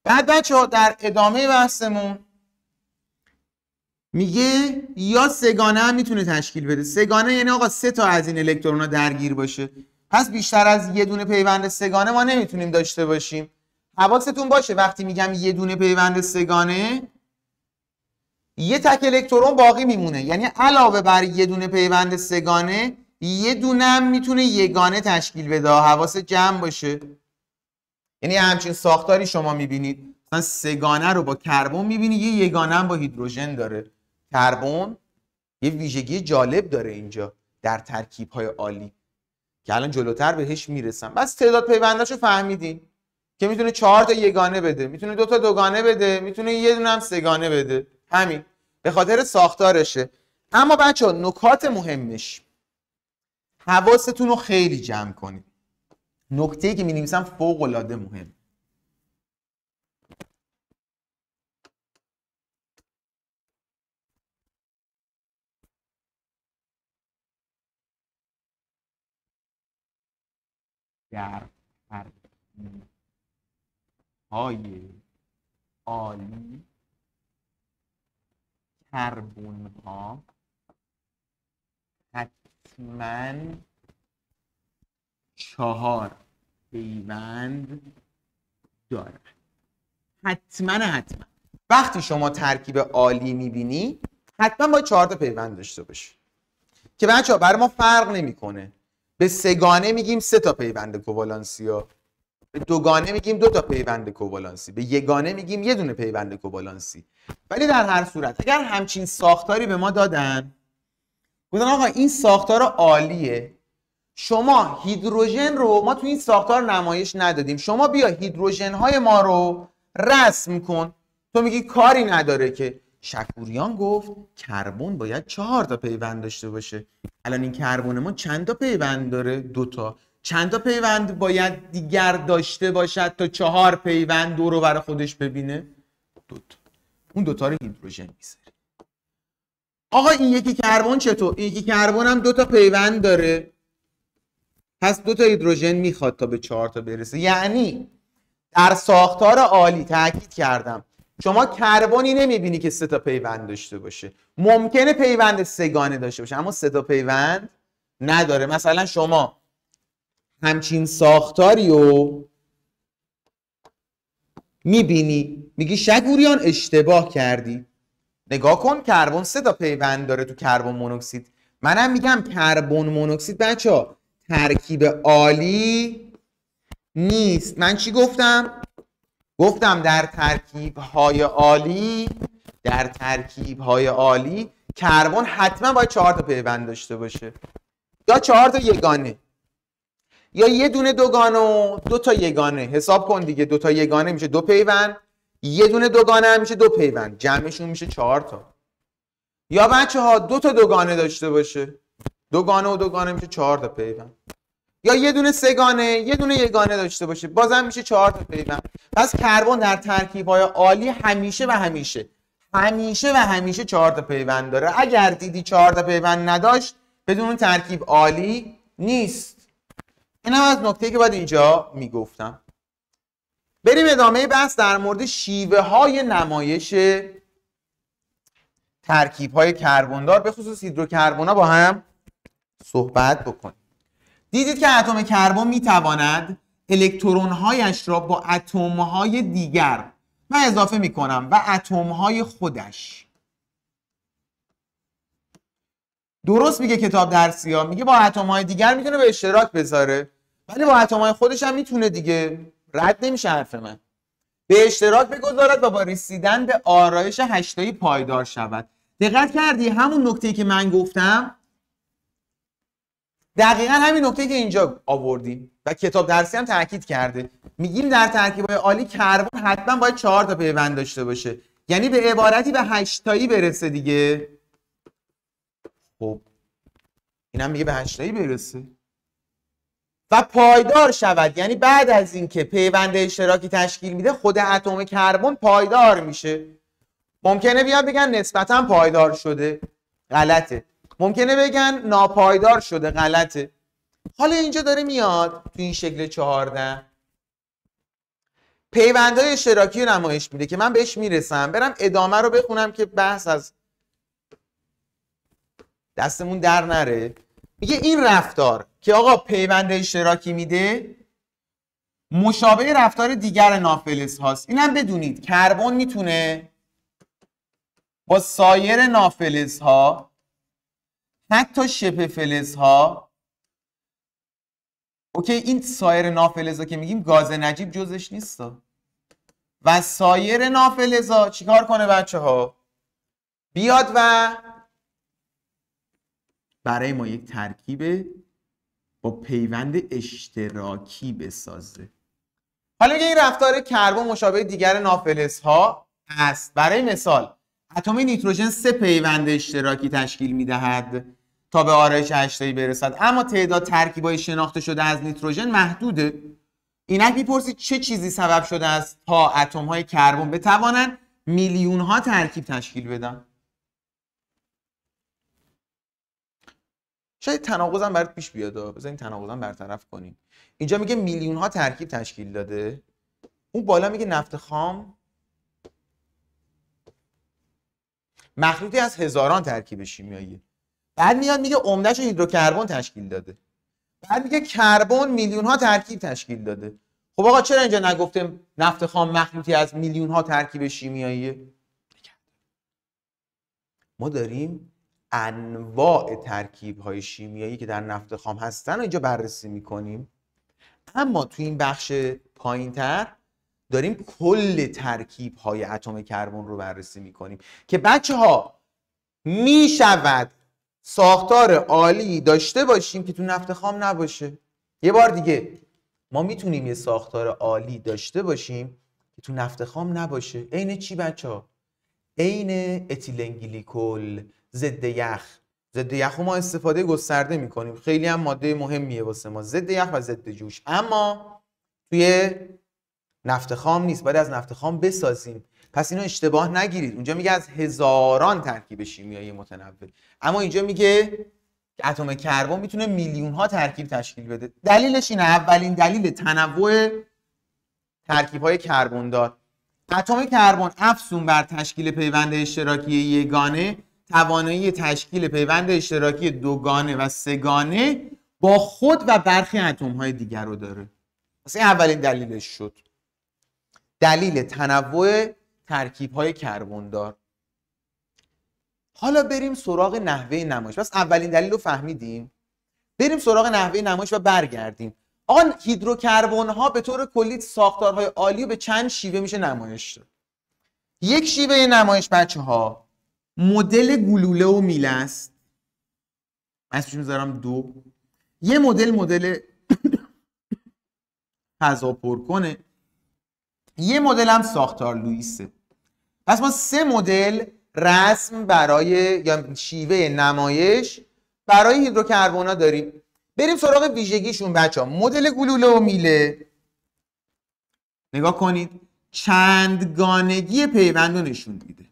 بعد بچه‌ها در ادامه بحثمون میگه یا سه‌گانه هم میتونه تشکیل بده. سه‌گانه یعنی آقا 3 تا از این الکترونا درگیر باشه، پس بیشتر از یه دونه پیوند سه‌گانه ما نمیتونیم داشته باشیم. حواستون باشه وقتی میگم یه دونه پیوند سه‌گانه، یه تک الکترون باقی میمونه، یعنی علاوه بر یه دونه پیوند سه‌گانه یه دونه هم میتونه یگانه تشکیل بده. حواست جمع باشه. یعنی همچین ساختاری شما میبینید، مثلا سه‌گانه رو با کربن میبینی، یه یگانه هم با هیدروژن داره. کربن یه ویژگی جالب داره اینجا در ترکیب‌های عالی که الان جلوتر بهش میرسم. بس تعداد پیونداشو فهمیدین که میتونه 4 تا یگانه بده، میتونه 2 تا دوگانه بده، میتونه یه دونه هم سه‌گانه بده. همین به خاطر ساختارشه. اما بچه‌ها نکات مهمش، حواستون رو خیلی جمع کنید. نکته‌ای که می‌نویسم فوق‌العاده مهم. در ترکیب‌های عالی کربن‌ها حتماً 4 پیوند داره. حتما. وقتی شما ترکیب عالی میبینی حتما باید 4 تا پیوند داشته باشه که بچه‌ها برای ما فرق نمیکنه. به سه‌گانه میگیم 3 تا پیوند کووالانسی ها، به دوگانه میگیم 2 تا پیوند کووالانسی، به یگانه میگیم یه دونه پیوند کووالانسی. ولی در هر صورت اگر همچین ساختاری به ما دادن، گفتن آقا این ساختار عالیه، شما هیدروژن رو ما تو این ساختار نمایش ندادیم، شما بیا هیدروژن های ما رو رسم کن. تو میگی کاری نداره که شکوریان گفت کربن باید 4 تا پیوند داشته باشه. الان این کربن ما چند تا پیوند داره؟ 2 تا. چند تا پیوند باید دیگر داشته باشد تا 4 پیوند دو رو برای خودش ببینه؟ 2 تا. اون 2 تا رو هیدروژن میذاره. آقا این یکی کربن چطور؟ این یکی کربن هم 2 تا پیوند داره، پس 2 تا هیدروژن میخواد تا به 4 تا برسه. یعنی در ساختار عالی تاکید کردم شما کربنی نمیبینی که 3 تا پیوند داشته باشه. ممکنه پیوند سه‌گانه داشته باشه اما 3 تا پیوند نداره. مثلا شما همچین ساختاری رو میبینی میگی شکوریان اشتباه کردی. نگاه کن کربن 3 تا پیوند داره تو کربن مونوکسید. منم میگم کربن مونوکسید بچه‌ها ترکیب عالی نیست. من چی گفتم؟ گفتم در ترکیب‌های عالی کربن حتما باید 4 تا پیوند داشته باشه، یا 4 تا یگانه، یا یه دونه دوگانه و 2 تا یگانه. حساب کن دیگه، 2 تا یگانه میشه 2 پیوند، یه دونه دوگانه هم میشه 2 پیوند، جمعشون میشه 4 تا. یا بچه‌ها 2 تا دوگانه داشته باشه، دوگانه و دوگانه میشه 4 تا پیوند. یا یه دونه سه‌گانه یه دونه یگانه داشته باشه، بازم میشه 4 تا پیوند. پس کربن در ترکیب‌های عالی همیشه 4 تا پیوند داره. اگر دیدی 4 تا پیوند نداشت بدون ترکیب عالی نیست. این هم از نکته‌ای که باید اینجا میگفتم. بریم ادامه بحث در مورد شیوه های نمایش ترکیب‌های کربندار به خصوص هیدروکربن‌ها با هم صحبت بکنیم. دیدید که اتم کربن میتواند الکترون‌هایش را با اتم‌های دیگر، من اضافه میکنم، و اتم‌های خودش. درست میگه کتاب درسی ها، میگه با اتم‌های دیگر میتونه به اشتراک بذاره، ولی با اتم‌های خودش هم میتونه دیگه. رد نمیشه حرف من. به اشتراک بگذارد و با رسیدن به آرایش 8 تایی پایدار شود. دقت کردی همون نکته‌ای که من گفتم دقیقاً همین نکته که اینجا آوردیم و کتاب درسی هم تاکید کرده. میگیم در ترکیب‌های عالی کربن حتما باید 4 تا پیوند داشته باشه، یعنی به عبارتی به 8 تایی برسه دیگه. خب اینم میگه به 8 تایی برسه و پایدار شود، یعنی بعد از اینکه پیوند اشتراکی تشکیل میده خود اتم کربن پایدار میشه. ممکنه بیان بگن نسبتاً پایدار شده، غلطه. ممکنه بگن ناپایدار شده، غلطه. حالا اینجا داره میاد تو این شکل 14 پیوندهای اشتراکی رو نمایش میده که من بهش میرسم. برم ادامه رو بخونم که بحث از دستمون در نره. میگه این رفتار که آقا پیوند اشتراکی میده مشابه رفتار دیگر نافلز هاست. اینم بدونید کربن میتونه با سایر نافلز ها حتی شبه فلز ها، اوکی این سایر نافلز ها که میگیم گاز نجیب جزش نیست و سایر نافلز ها چیکار کنه بچه ها؟ بیاد و برای ما یک ترکیب با پیوند اشتراکی بسازه. حالا میگه این رفتار کربن مشابه دیگر نافلز ها است. برای مثال اتم نیتروژن 3 پیوند اشتراکی تشکیل میدهد تا به آرایش هشته‌ای برسد، اما تعداد ترکیب‌های شناخته شده از نیتروژن محدوده. اینک میپرسید چه چیزی سبب شده است تا اتم‌های کربن بتوانند میلیون‌ها ترکیب تشکیل بدن؟ شاید تناقضم برات پیش بیاد. بذار این تناقضم برطرف کنیم. اینجا میگه میلیون‌ها ترکیب تشکیل داده، اون بالا میگه نفت خام مخلوطی از هزاران ترکیب شیمیایی. بعد میاد میگه عمده‌اش هیدروکربن تشکیل داده. بعد میگه کربن میلیون‌ها ترکیب تشکیل داده. خب آقا چرا اینجا نگفتم نفت خام مخلوطی از میلیون‌ها ترکیب شیمیاییه؟ ما داریم انواع ترکیب‌های شیمیایی که در نفت خام هستن رو اینجا بررسی می‌کنیم، اما تو این بخش پایین‌تر داریم کل ترکیب‌های اتم کربن رو بررسی می‌کنیم که بچه‌ها میشود ساختار عالی داشته باشیم که تو نفت خام نباشه. یه بار دیگه ما میتونیم یه ساختار عالی داشته باشیم که تو نفت خام نباشه. عین چی بچه‌ها؟ عین اتیلن گلیکول، ضد یخ. ضد یخ رو ما استفاده گسترده میکنیم، خیلی هم ماده مهمیه واسه ما، ضد یخ و ضد جوش، اما توی نفت خام نیست، باید از نفت خام بسازیم. پس اینو اشتباه نگیرید، اونجا میگه از هزاران ترکیب شیمیایی متنوع، اما اینجا میگه اتم کربن میتونه میلیون ها ترکیب تشکیل بده. دلیلش اینه، اولین دلیل تنوع ترکیب های کربن دار. اتم کربن افزون بر تشکیل پیوند اشتراکی یگانه توانایی تشکیل پیوند اشتراکی دوگانه و سه‌گانه با خود و برخی اتم های دیگر رو داره. پس این اولین دلیلش شد، دلیل تنوع ترکیب های کربن دار. حالا بریم سراغ نحوه نمایش. پس اولین دلیل رو فهمیدیم، بریم سراغ نحوه نمایش و برگردیم. آن هیدروکربن ها به طور کلی ساختارهای عالی رو به چند شیوه میشه نمایش داد. یک شیوه نمایش بچه ها مدل گلوله و میله است، اسمش میذارم 2. یه مدل فضا پر کنه، یه مدل هم ساختار لوئیسه. پس ما 3 مدل رسم برای یا شیوه نمایش برای هیدروکربن ها داریم. بریم سراغ ویژگیشون بچه ها. مدل گلوله و میله نگاه کنید چندگانگی پیوند رو نشون میده.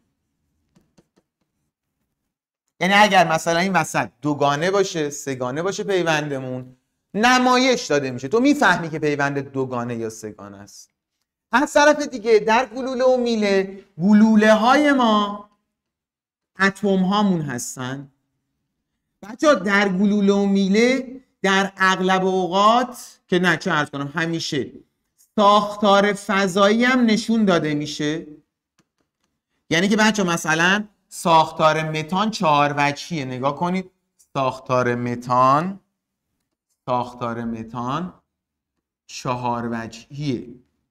یعنی اگر مثلا این وسط دوگانه باشه، سه‌گانه باشه پیوندمون، نمایش داده میشه، تو میفهمی که پیوند دوگانه یا سه‌گانه است. از طرف دیگه در گلوله و میله، گلوله های ما اتم هامون هستن. بچه در گلوله و میله در اغلب اوقات که نه چه عرض کنم همیشه ساختار فضایی هم نشون داده میشه. یعنی که بچه مثلا ساختار متان 4 وجهیه. نگاه کنید ساختار متان 4 وجهیه.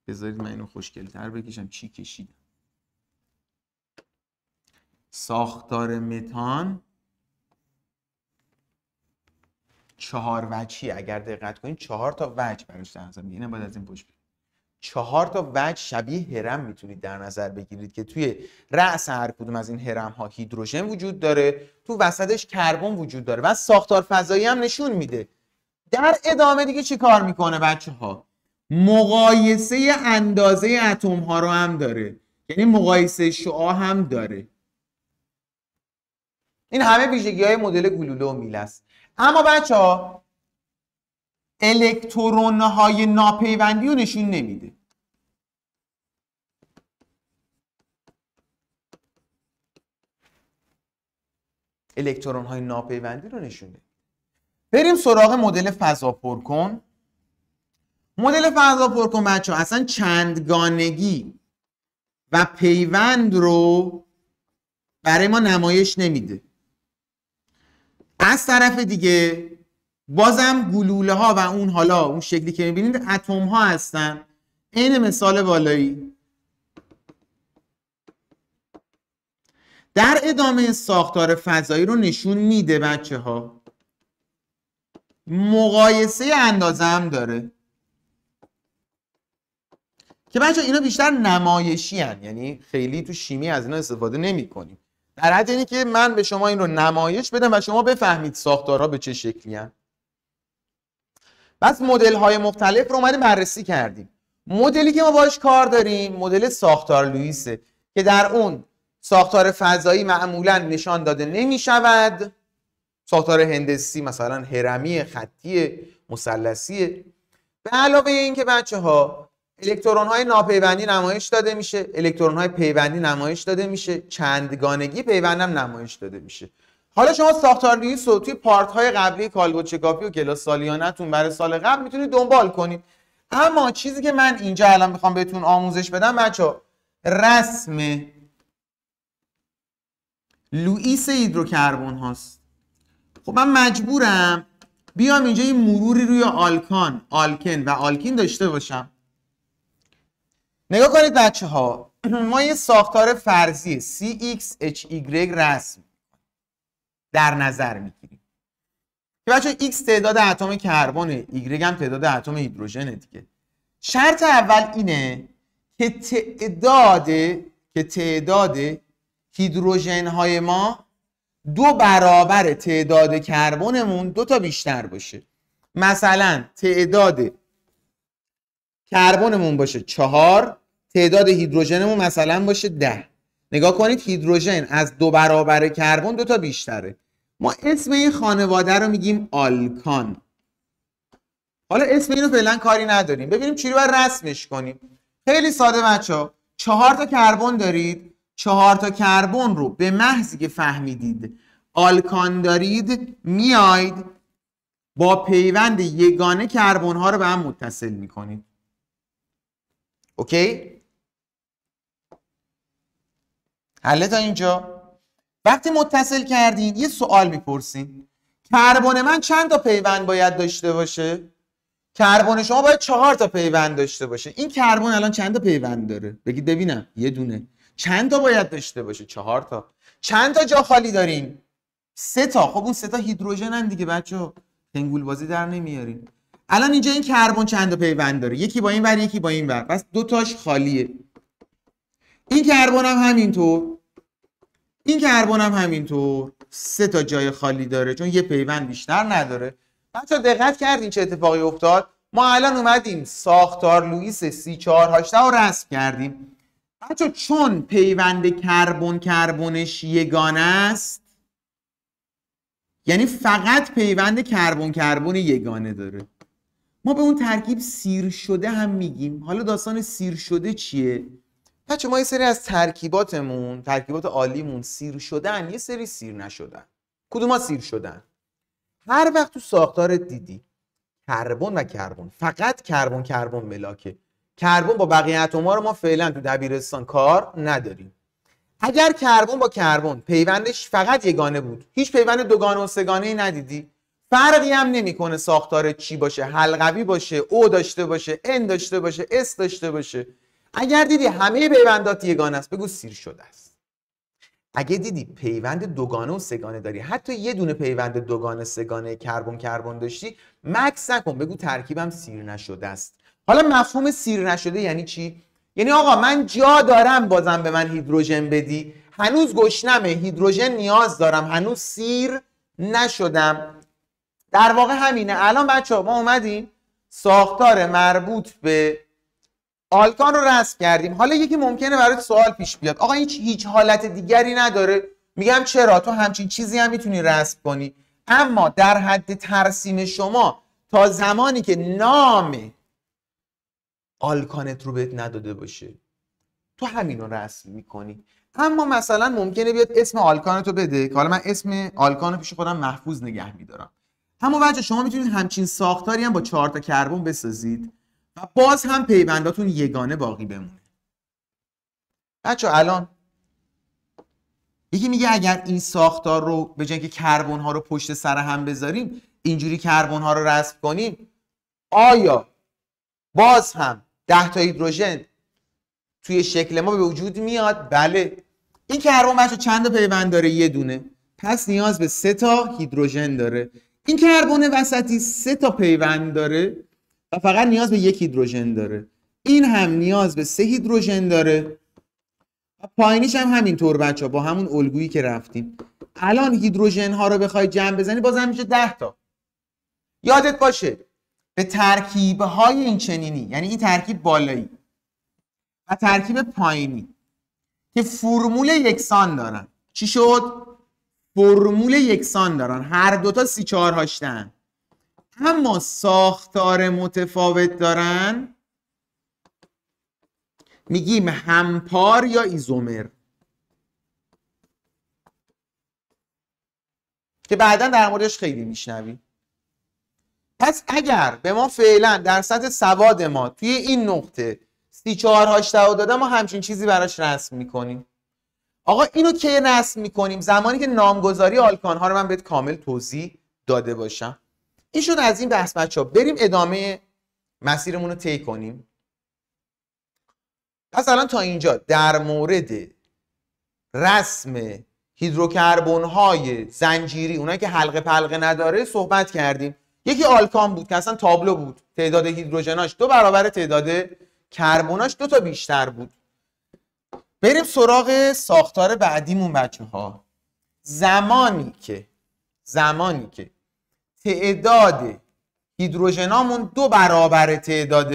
بذارید من اینو خوشگل‌تر بکشم، چی کشیدم. ساختار متان 4 وجهی، اگر دقت کنید 4 تا وجه براش در نظر میگیرید. باید از این پشت 4 تا وجه شبیه هرم میتونید در نظر بگیرید که توی رأس هر کدوم از این هرم ها هیدروژن وجود داره، تو وسطش کربن وجود داره و ساختار فضایی هم نشون میده. در ادامه دیگه چی کار میکنه بچه ها؟ مقایسه اندازه اتم ها رو هم داره، یعنی مقایسه شعاع هم داره. این همه ویژگی های مدل گلوله و میله است. اما بچه ها الکترون های ناپیوندی رو نشون نمیده. الکترون های ناپیوندی رو نشون نمیده. بریم سراغ مدل فضا پرکن. مدل فضا پرکن بچه‌ها اصلا چندگانگی و پیوند رو برای ما نمایش نمیده. از طرف دیگه بازم گلوله ها و اون حالا اون شکلی که میبینید اتم ها هستن. این مثال بالایی. در ادامه ساختار فضایی رو نشون میده بچه ها. مقایسه اندازه هم داره که بچه اینا بیشتر نمایشی هن. یعنی خیلی تو شیمی از اینا استفاده نمی کنیم. در حد اینی که من به شما این رو نمایش بدم و شما بفهمید ساختارها به چه شکلی هن. بس مدل های مختلف رو اومدیم بررسی کردیم. مدلی که ما باش کار داریم مدل ساختار لوئیسه که در اون ساختار فضایی معمولا نشان داده نمی شود. ساختار هندسی مثلا هرمی، خطی، مثلثی. به علاوه این که بچه ها الکترون های ناپیوندی نمایش داده میشه، الکترون های پیوندی نمایش داده میشه، چندگانگی پیوند هم نمایش داده میشه. حالا شما ساختار لوئیس رو توی پارت های قبلی کالبد شکافی و کلاس سالیانتون برای سال قبل میتونید دنبال کنید. اما چیزی که من اینجا الان میخوام بهتون آموزش بدم بچه‌ها رسم لوئیس هیدروکربن هاست. خب من مجبورم بیام اینجا یه مروری روی آلکان، آلکن و آلکین داشته باشم. نگاه کنید بچه ها ما یه ساختار فرضی CXHY رسم در نظر میگیریم که بچه X تعداد اتم کربن، Y هم تعداد اتم هیدروژن دیگه. شرط اول اینه که تعداد هیدروژن های ما 2 برابر تعداد کربنمون 2 تا بیشتر باشه. مثلا تعداد کربنمون باشه 4، تعداد هیدروژنمون مثلا باشه 10. نگاه کنید هیدروژن از 2 برابر کربن 2 تا بیشتره. ما اسم این خانواده رو میگیم آلکان. حالا اسم اینو فعلا کاری نداریم. ببینیم چی رو باید رسمش کنیم. خیلی ساده بچه‌ها. 4 تا کربن دارید. 4 تا کربن رو به محضی که فهمیدید آلکان دارید میاید با پیوند یگانه کربن ها رو به هم متصل میکنید. اوکی؟ حله تا اینجا؟ وقتی متصل کردین یه سوال میپرسین کربن من چند تا پیوند باید داشته باشه؟ کربن شما باید 4 تا پیوند داشته باشه. این کربن الان چند تا پیوند داره؟ بگید ببینم. یه دونه. چند تا باید داشته باشه؟ 4 تا. چند تا جا خالی دارین؟ 3 تا. خب اون 3 تا هیدروژنن دیگه بچه‌ها. پنگول بازی در نمیارین. الان اینجا این کربن چند تا پیوند داره؟ یکی با این ور یکی با این ور. پس 2 تاش خالیه. این کربن هم همینطور. این کربن هم همینطور. 3 تا جای خالی داره چون یه پیوند بیشتر نداره. بچه‌ها دقت کردین چه اتفاقی افتاد؟ ما الان اومدیم ساختار لوئیس C4H10 رو رسم کردیم. بچه‌ها چون پیوند کربنش یگانه است یعنی فقط پیوند کربن یگانه داره. ما به اون ترکیب سیر شده هم میگیم. حالا داستان سیر شده چیه؟ بچه ما یه سری از ترکیباتمون، ترکیبات عالیمون سیر شدن، یه سری سیر نشدن. کدوما سیر شدن؟ هر وقت تو ساختارت دیدی کربن و کربن، فقط کربن ملاکه. کربن با بقیه اتم‌ها رو ما فعلا تو دبیرستان کار نداریم. اگر کربن با کربن پیوندش فقط یگانه بود، هیچ پیوند دوگانه و سه‌گانه‌ای ندیدی، فرقی هم نمیکنه ساختار چی باشه، حلقوی باشه، او داشته باشه، ان داشته باشه، اس داشته باشه. اگر دیدی همه پیوندات یگانه است بگو سیر شده است. اگه دیدی پیوند دوگانه و سه‌گانه داری، حتی یه دونه پیوند دوگانه سه‌گانه کربن داشتی، مکس نکن بگو ترکیبم سیر نشده است. حالا مفهوم سیر نشده یعنی چی؟ یعنی آقا من جا دارم بازم به من هیدروژن بدی، هنوز گشنمه، هیدروژن نیاز دارم، هنوز سیر نشدم. در واقع همینه. الان بچه‌ها ما اومدیم ساختار مربوط به آلکان رو رسم کردیم. حالا یکی ممکنه برات سوال پیش بیاد آقا این هیچ حالت دیگری نداره؟ میگم چرا، تو همچین چیزی هم میتونی رسم کنی، اما در حد ترسیم شما تا زمانی که نام آلکانت رو بهت نداده باشه تو همین رو رسم میکنی. اما مثلا ممکنه بیاد اسم آلکانت رو بده که حالا من اسم آلکان رو پیش خودم محفوظ نگه میدارم. اما بچه شما میتونید همچین ساختاری هم با 4 تا کربن بسازید و باز هم پیونداتون یگانه باقی بمونه. بچه الان یکی میگه اگر این ساختار رو به جای اینکه کربن ها رو پشت سر هم بذاریم اینجوری کربن ها رو رسم کنیم آیا باز هم 10 تا هیدروژن توی شکل ما به وجود میاد؟ بله. این کربن بچه چند تا پیوند داره؟ یه دونه، پس نیاز به 3 تا هیدروژن داره. این کربن وسطی 3 تا پیوند داره و فقط نیاز به 1 هیدروژن داره. این هم نیاز به 3 هیدروژن داره و پایینیش هم همینطور بچه با همون الگویی که رفتیم. الان هیدروژن ها رو بخوای جمع بزنی بازم میشه 10 تا. یادت باشه به ترکیب های این چنینی، یعنی این ترکیب بالایی و ترکیب پایینی که فرمول یکسان دارن، چی شد؟ فرمول یکسان دارن، هر دوتا C4 هاشتن اما ساختار متفاوت دارن، میگیم همپار یا ایزومر، که بعدا در موردش خیلی میشنویم. پس اگر به ما فعلا در سطح سواد ما توی این نقطه C4H داده ما همچین چیزی براش رسم میکنیم. آقا اینو کی رسم میکنیم؟ زمانی که نامگذاری آلکان ها رو من بهت کامل توضیح داده باشم. این شد از این بحث بچه‌ها. بریم ادامه مسیرمون رو طی کنیم. پس الان تا اینجا در مورد رسم هیدروکربن های زنجیری، اونایی که حلقه پلقه نداره، صحبت کردیم. یکی آلکان بود که اصلا تابلو بود، تعداد هیدروژناش 2 برابر تعداد کربناش 2 تا بیشتر بود. بریم سراغ ساختار بعدیمون بچه‌ها. زمانی که تعداد هیدروژنامون 2 برابر تعداد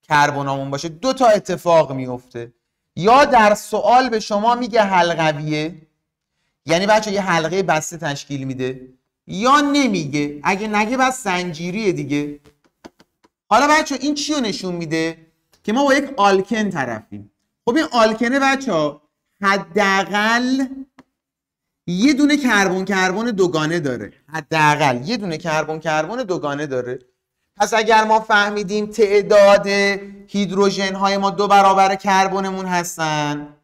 کربنامون باشه 2 تا اتفاق میفته. یا در سوال به شما میگه حلقویه، یعنی بچه یه حلقه بسته تشکیل میده، یا نمیگه. اگه نگه بس زنجیریه دیگه. حالا بچه این چی رو نشون میده؟ که ما با یک آلکن طرفیم. خب این آلکنه بچه حداقل یه دونه کربن دوگانه داره، حداقل یه دونه کربن دوگانه داره. پس اگر ما فهمیدیم تعداد هیدروژن های ما 2 برابر کربنمون هستن،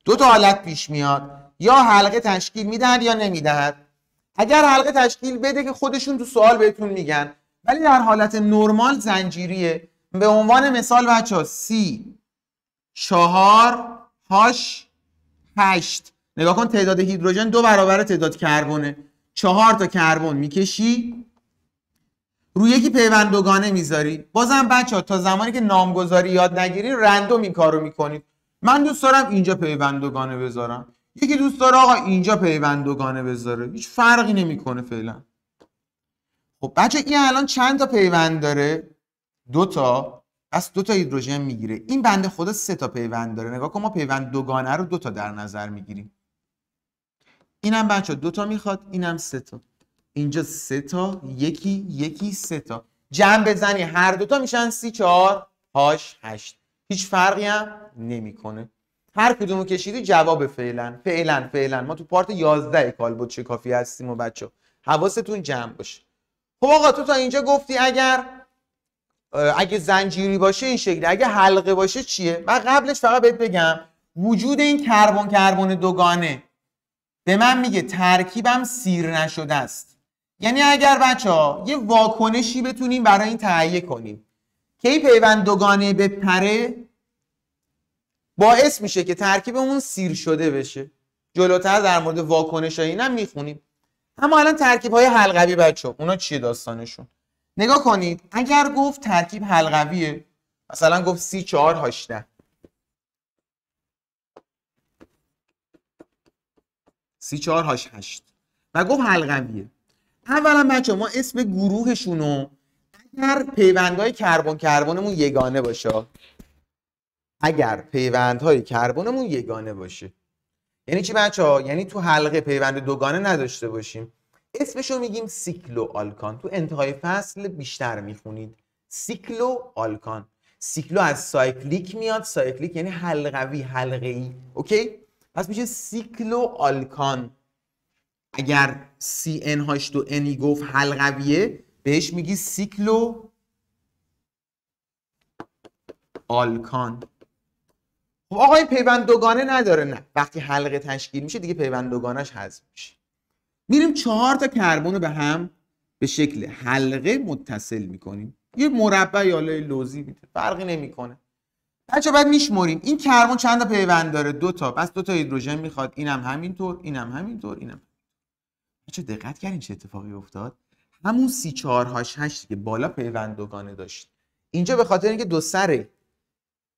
2 تا حالت پیش میاد، یا حلقه تشکیل میدهد یا نمیدهد. اگر حلقه تشکیل بده که خودشون تو سوال بهتون میگن، ولی در حالت نرمال زنجیریه. به عنوان مثال بچه C4H8 نگاه کن، تعداد هیدروژن 2 برابر تعداد کربنه. 4 تا کربن میکشی، روی یکی پیوند دوگانه میذاری. بازم بچه تا زمانی که نامگذاری یاد نگیرین رندوم این کارو میکنید. من دوست دارم اینجا پیوند دوگانه بذارم، یکی دوست داره آقا اینجا پیوند دوگانه بذاره، هیچ فرقی نمیکنه فعلا. خب بچه این الان چند تا پیوند داره؟ 2 تا. پس 2 تا هیدروژن میگیره. این بنده خدا 3 تا پیوند داره. نگاه کن ما پیوند دوگانه رو 2 تا در نظر میگیریم. اینم بچه 2 تا میخواد، اینم 3 تا. اینجا 3 تا، یکی 3 تا. جمع بزنی هر 2 تا میشن C4H8. هیچ فرقی هم نمیکنه. هر کدومو کشیدی جواب فعلا ما تو پارت 11 کالبد شکافی هستیم و بچه حواستون جمع باشه. خب آقا تو تا اینجا گفتی اگه زنجیری باشه این شکلی، اگه حلقه باشه چیه؟ من قبلش فقط بهت بگم وجود این کربن دوگانه به من میگه ترکیبم سیر نشده است. یعنی اگر بچه‌ها یه واکنشی بتونیم برای این تهیه کنیم که این پیوند دوگانه بپره، باعث میشه که ترکیبمون سیر شده بشه. جلوتر در مورد واکنش‌های اینم میخونیم. اما الان ترکیب‌های حلقوی بچه‌ها اونا چیه داستانشون؟ نگاه کنید. اگر گفت ترکیب حلقویه، مثلا گفت C4H10، C4H8 و گفت حلقویه، اولا بچه ما اسم گروهشونو اگر پیوندهای کربنمون یگانه باشه، یعنی چی بچه ها؟ یعنی تو حلقه پیوند دوگانه نداشته باشیم، اسمشو میگیم سیکلو آلکان. تو انتهای فصل بیشتر میخونید سیکلو آلکان. سیکلو از سایکلیک میاد، سایکلیک یعنی حلقوی، حلقه‌ای. اوکی؟ پس میشه سیکلو آلکان. اگر CnH2n گفت حلقویه بهش میگی سیکلو آلکان. خب آقا این پیوند دوگانه نداره؟ نه، وقتی حلقه تشکیل میشه دیگه پیوند دوگانش حذف میشه. میریم 4 تا کربن رو به هم به شکل حلقه متصل میکنیم. یه مربع یا لوزی میده، فرقی نمیکنه. بچا بعد میشمریم این کربن چند تا پیوند داره؟ 2 تا. پس 2 تا هیدروژن میخواد، اینم همینطور، اینم همینطور، اینم. بچا دقت کردین چه اتفاقی افتاد؟ همون C4H8 که بالا پیوند دوگانه داشت، اینجا به خاطر اینکه دو سر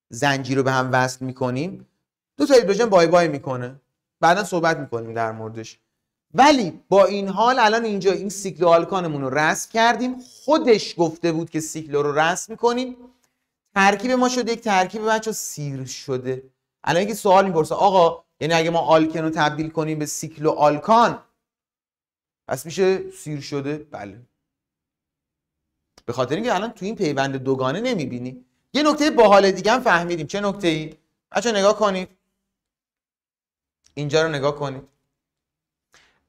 زنجیر رو به هم وصل میکنیم 2 تا هیدروژن بای بای میکنه. بعدا صحبت میکنیم در موردش. ولی با این حال الان اینجا این سیکلو آلکانمون رو رسم کردیم. خودش گفته بود که سیکلو رو رسم میکنیم. ترکیب ما شده یک ترکیب بچا سیر شده. الان یکی سوال میپرسه آقا یعنی اگه ما آلکن رو تبدیل کنیم به سیکلو آلکان پس میشه سیر شده؟ بله. به خاطر اینکه الان تو این پیوند دوگانه نمیبینی. یه نکته باحال دیگه هم فهمیدیم. چه نکته‌ای؟ بچا نگاه کنید. اینجا رو نگاه کنید.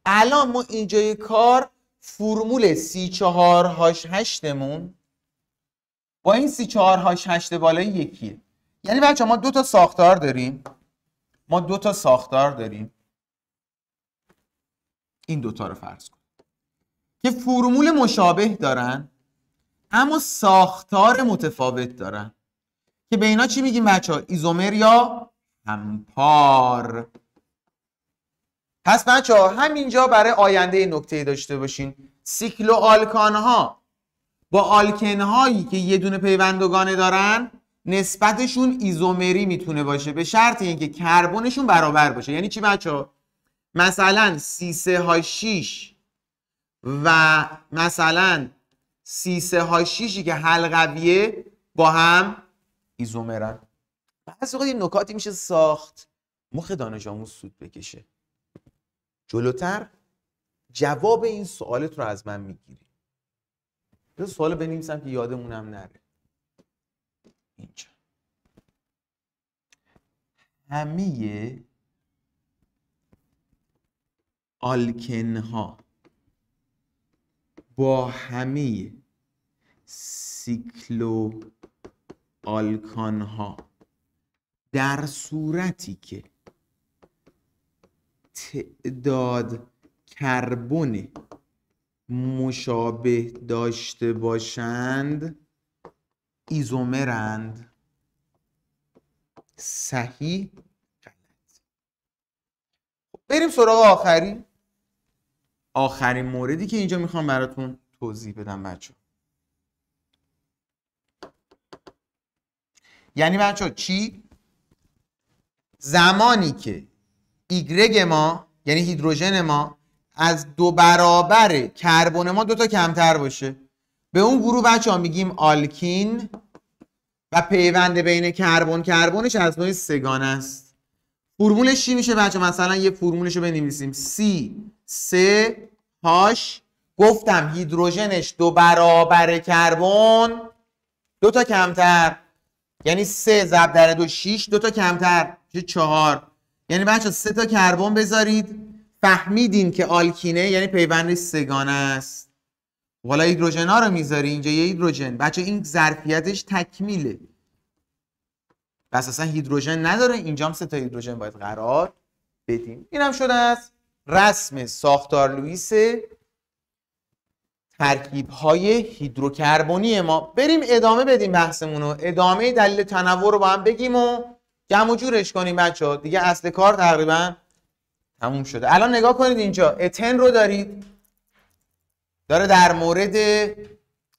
الان ما اینجای کار فرمول C4H8 مون با این C4H8 بالایی یکیه. یعنی بچه ما 2 تا ساختار داریم. این 2 تا رو فرض کن که فرمول مشابه دارن اما ساختار متفاوت دارن که به اینا چی میگیم بچه ها؟ ایزومر یا همپار. پس بچه ها همینجا برای آینده نکته داشته باشین. سیکلو آلکان ها با آلکن هایی که یه دونه پیوند دوگانه دارن نسبتشون ایزومری میتونه باشه به شرط اینکه کربنشون برابر باشه. یعنی چی بچه ها؟ مثلا C3H6 و مثلا C3H6 که حلقویه با هم ایزومرن. بعضی وقت این نکاتی میشه ساخت مخ دانش آموز سود بکشه. جلوتر جواب این سوالت رو از من میگیری. یه سوال بنویسم که یادمونم نره. اینجا همه آلکن ها با همه سیکلو آلکان ها در صورتی که تعداد کربن مشابه داشته باشند ایزومرند. صحیح؟ غلط. بریم سراغ آخرین موردی که اینجا میخوام براتون توضیح بدم بچه. یعنی بچه چی؟ زمانی که ایگرگ ما یعنی هیدروژن ما از 2 برابر کربن ما 2 تا کمتر باشه به اون گروه بچه ها میگیم آلکین و پیوند بین کربنش از نوع سگانه است. فرمولش چی میشه بچه؟ مثلا یه فرمولش رو بنویسیم C3H. گفتم هیدروژنش 2 برابر کربن 2 تا کمتر، یعنی 3 ضرب در 2 6، 2 تا کمتر میشه 4. یعنی بچه 3 تا کربن بذارید. فهمیدین که آلکینه یعنی پیوندش سگانه است. حالا هیدروژن ها رو میذاری اینجا یه هیدروژن بچه این ظرفیتش تکمیله. پس اصلا هیدروژن نداره. اینجا هم 3 تا هیدروژن باید قرار بدیم. اینم شده از رسم ساختار لوئیس ترکیب های هیدروکربنی ما. بریم ادامه بدیم بحثمونو. ادامه دلیل تنوع رو با هم بگیم و جمع و جورش کنیم بچه ها. دیگه اصل کار تقریبا تموم شده. الان نگاه کنید اینجا اتن رو دارید، داره در مورد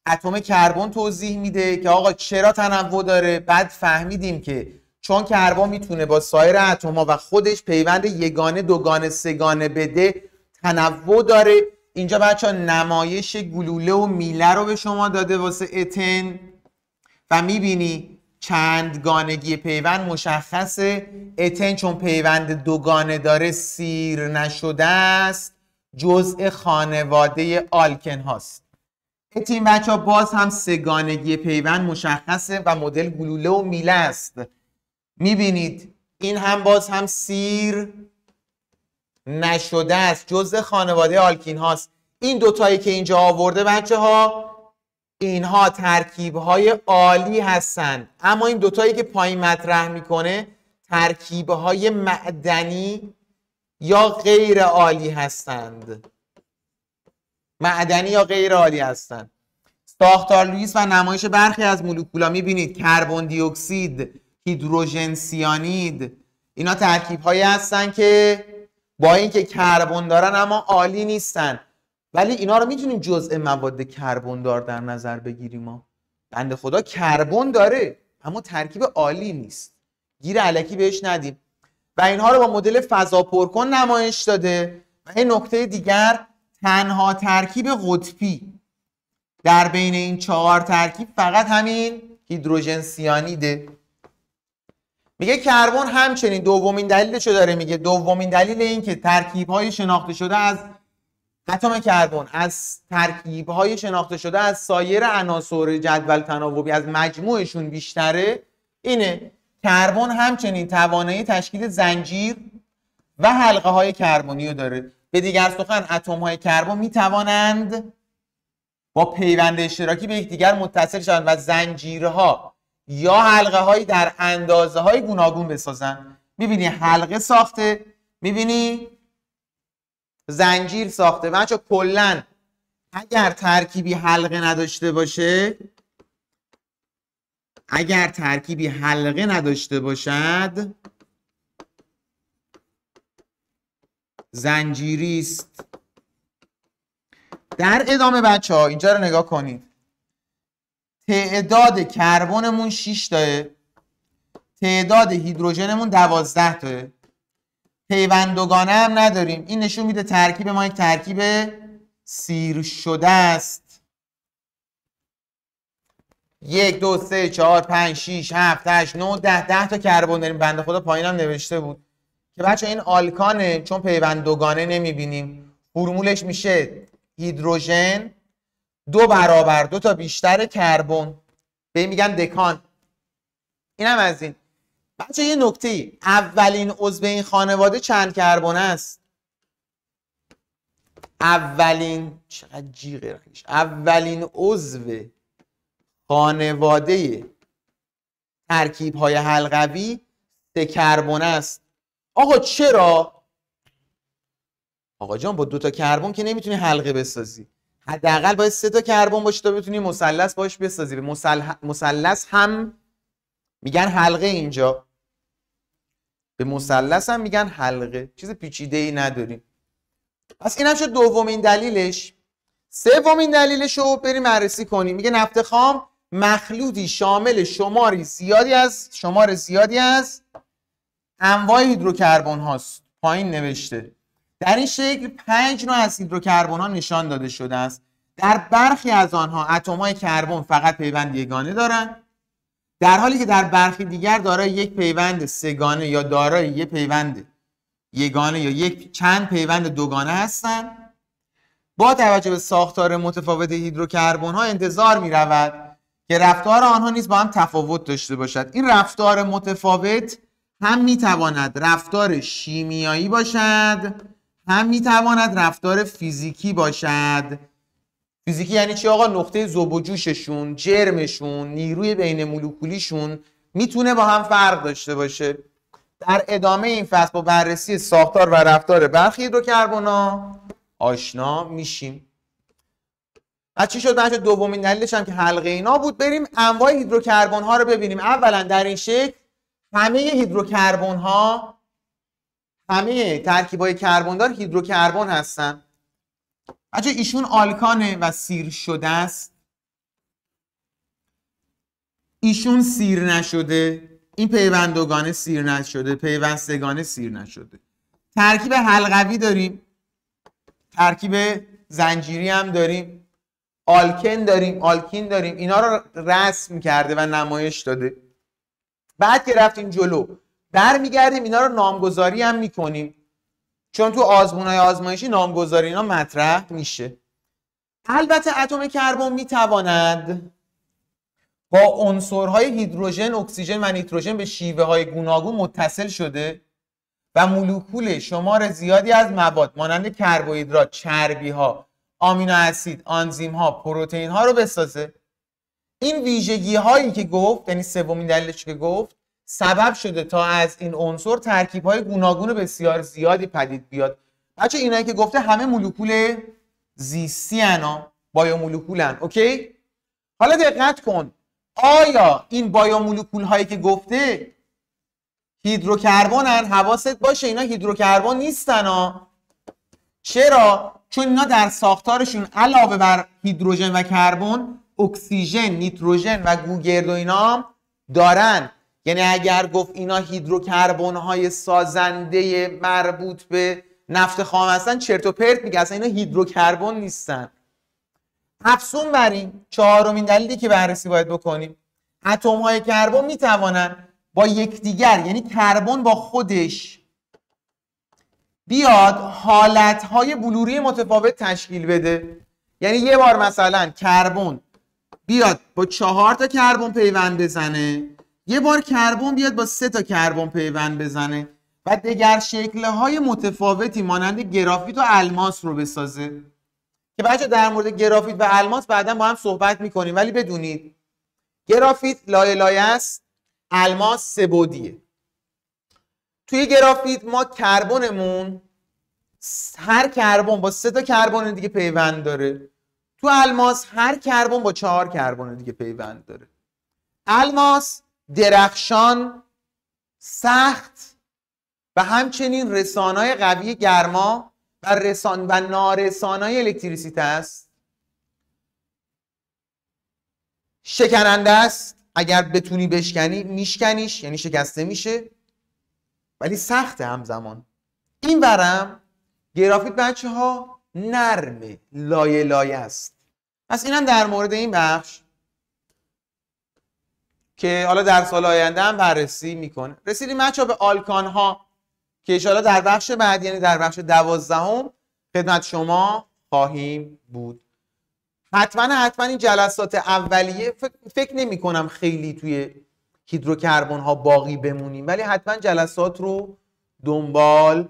اتم کربن توضیح میده که آقا چرا تنوع داره. بعد فهمیدیم که چون کربن میتونه با سایر اتم‌ها و خودش پیوند یگانه، دوگانه، سگانه بده تنوع داره. اینجا بچه ها نمایش گلوله و میله رو به شما داده واسه اتن و میبینی چند گانگی پیوند مشخصه. اتن چون پیوند دوگانه داره سیر نشده است جزء خانواده آلکن هاست. این بچه ها باز هم سگانگی پیوند مشخصه و مدل گلوله و میله است. میبینید این هم باز هم سیر نشده است، جزء خانواده آلکین هاست. این دوتایی که اینجا آورده بچه ها، اینها ترکیب های عالی هستن، اما این دوتایی که پایین مطرح میکنه ترکیب های معدنی یا غیر عالی هستند. معدنی یا غیر عالی هستند. ساختار لوئیس و نمایش برخی از مولکولا میبینید کربن دی اکسید، هیدروژن سیانید، اینا ترکیب هایی هستن که با اینکه کربن دارن اما عالی نیستن، ولی اینا رو میتونیم جزء مواد کربن دار در نظر بگیریم. ما بنده خدا کربن داره اما ترکیب عالی نیست، گیر الکی بهش ندیم و اینها رو با مدل فضا پرکن نمایش داده. و این نکته دیگر، تنها ترکیب قطبی در بین این 4 ترکیب فقط همین هیدروژن سیانیده. میگه کربن همچنین دومین دلیلشو داره، میگه دومین دلیل این که ترکیب‌های شناخته شده از اتم کربن از ترکیب‌های شناخته شده از سایر عناصر جدول تناوبی از مجموعشون بیشتره اینه. کربن همچنین توانایی تشکیل زنجیر و حلقه‌های کربنی رو داره. به دیگر سخن اتم‌های کربن میتوانند با پیوند اشتراکی به یکدیگر متصل شوند و زنجیرها یا حلقه‌هایی در اندازه‌های گوناگون بسازن. می‌بینی حلقه ساخته، می‌بینی زنجیر ساخته. بچه کلاً اگر ترکیبی حلقه نداشته باشه، اگر ترکیبی حلقه نداشته باشد زنجیری است. در ادامه بچه ها اینجا رو نگاه کنید. تعداد کربنمون 6 تاه، تعداد هیدروژنمون 12 تاه، پیوند دوگانه هم نداریم. این نشون میده ترکیب ما یک ترکیب سیر شده است. 1 2 3 4 5 6 7 8 9 10 تا کربن داریم. بنده خدا پایینم نوشته بود که بچه این آلکانه، چون پیوند دوگانه نمیبینیم، فرمولش میشه هیدروژن 2 برابر 2 تا بیشتر کربن، به این میگن دکان. اینم از این. بچه یه نکته ای، اولین عضو این خانواده چند کربن است؟ چقدر جیغه رخیش. اولین عضو خانواده ترکیب های حلقوی 3 کربن است. آقا چرا؟ آقا جان با 2 تا کربن که نمیتونی حلقه بسازی، حداقل باید 3 تا کربن باشه تا بتونی مثلث باش بسازی. به مثلث هم میگن حلقه، اینجا به مثلث هم میگن حلقه، چیز پیچیده ای نداریم. پس اینم شد دومین دلیلش. سومین دلیلش رو بریم بررسی کنیم. میگه نفت خام مخلوطی شامل شمار زیادی از انواع هیدروکربن هاست. پایین نوشته در این شکل 5 نوع از هیدروکربن ها نشان داده شده است. در برخی از آنها اتم های کربن فقط پیوند یگانه دارند، در حالی که در برخی دیگر دارای یک پیوند سه‌گانه یا دارای یک پیوند یگانه یا یک چند پیوند دوگانه هستند. با توجه به ساختار متفاوت هیدروکربن ها انتظار می رود که رفتار آنها نیز با هم تفاوت داشته باشد. این رفتار متفاوت هم می تواند رفتار شیمیایی باشد، هم می تواند رفتار فیزیکی باشد. فیزیکی یعنی چی آقا؟ نقطه ذوب و جوششون، جرمشون، نیروی بین مولکولیشون میتونه با هم فرق داشته باشه. در ادامه این فصل با بررسی ساختار و رفتار برخی هیدروکربن‌ها آشنا میشیم. و چی شد بچه؟ دومین دلیلش هم که حلقه اینا بود. بریم انواع هیدروکربن‌ها رو ببینیم. اولا در این شکل همه هیدروکربن‌ها، همه ترکیب‌های کربندار هیدروکربن هستن. بچه ایشون آلکانه و سیر شده است، ایشون سیر نشده. این پیوند دوگانه سیر نشده، پیوند سه‌گانه سیر نشده. ترکیب حلقوی داریم، ترکیب زنجیری هم داریم، آلکن داریم، آلکین داریم. اینا رو رسم کرده و نمایش داده. بعد که رفتیم جلو برمیگردیم اینا رو نامگذاری هم میکنیم. چون تو آزمون‌های آزمایشی نامگذاری اینا مطرح میشه. البته اتم کربن میتواند با عنصرهای هیدروژن، اکسیژن و نیتروژن به شیوه‌های گوناگون متصل شده و مولکول شمار زیادی از مواد مانند کربوهیدرات، چربی‌ها، آمینو اسید، آنزیم‌ها، پروتئین‌ها رو بسازه. این ویژگی‌هایی که گفت، یعنی سومین دلیلش که گفت، سبب شده تا از این عنصر ترکیب‌های گوناگون بسیار زیادی پدید بیاد. بچه اینایی که گفته همه مولکول زیستی انا، بایومولکولن. اوکی؟ حالا دقت کن، آیا این بایومولکول هایی که گفته هیدروکربنن؟ حواست باشه اینا هیدروکربن نیستن ها. چرا؟ چون اینا در ساختارشون علاوه بر هیدروژن و کربن اکسیژن، نیتروژن و گوگرد و اینا دارن. یعنی اگر گفت اینا هیدروکربن های سازنده مربوط به نفت خام هستن، چرت و پرت میگه، اصلا اینا هیدروکربن نیستن. افزون بر این، چهارمین دلیلی که بررسی باید بکنیم، اتم های کربن میتوانن با یکدیگر، یعنی کربن با خودش بیاد حالت های بلوری متفاوت تشکیل بده. یعنی یه بار مثلا کربن بیاد با 4 تا کربن پیوند بزنه، یه بار کربن بیاد با 3 تا کربن پیوند بزنه و دیگر شکل‌های متفاوتی مانند گرافیت و الماس رو بسازه. که بچه در مورد گرافیت و الماس بعدا با هم صحبت میکنیم، ولی بدونید گرافیت لایه لایه است، الماس سه بعدیه. توی گرافیت ما کربنمون هر کربن با 3 تا کربن دیگه پیوند داره. تو الماس هر کربن با 4 کربن دیگه پیوند داره. الماس درخشان، سخت و همچنین رسانای قوی گرما و نارسانای الکتریسیته است. شکننده است، اگر بتونی بشکنی میشکنیش، یعنی شکسته میشه، ولی سخته همزمان. این ورم گرافیت بچه ها نرمه، لایه لایه است. پس اینم در مورد این بخش که حالا در سال آینده هم بررسی میکنه. رسیدیم بچه ها به آلکان ها که انشاءالله در بخش بعد، یعنی در بخش 12 خدمت شما خواهیم بود. حتما این جلسات اولیه فکر نمی کنم خیلی توی هیدروکربن ها باقی بمونیم، ولی حتما جلسات رو دنبال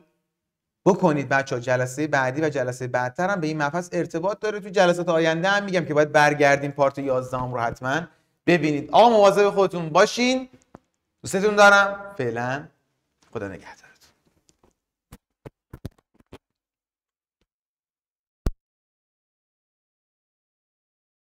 بکنید بچه ها. جلسه بعدی و جلسه بعدتر هم به این مبحث ارتباط داره. توی جلسات آینده هم میگم که باید برگردیم پارت 11 رو حتما ببینید. آقا مواظب خودتون باشین، دوستتون دارم. فعلا خدا نگهدار.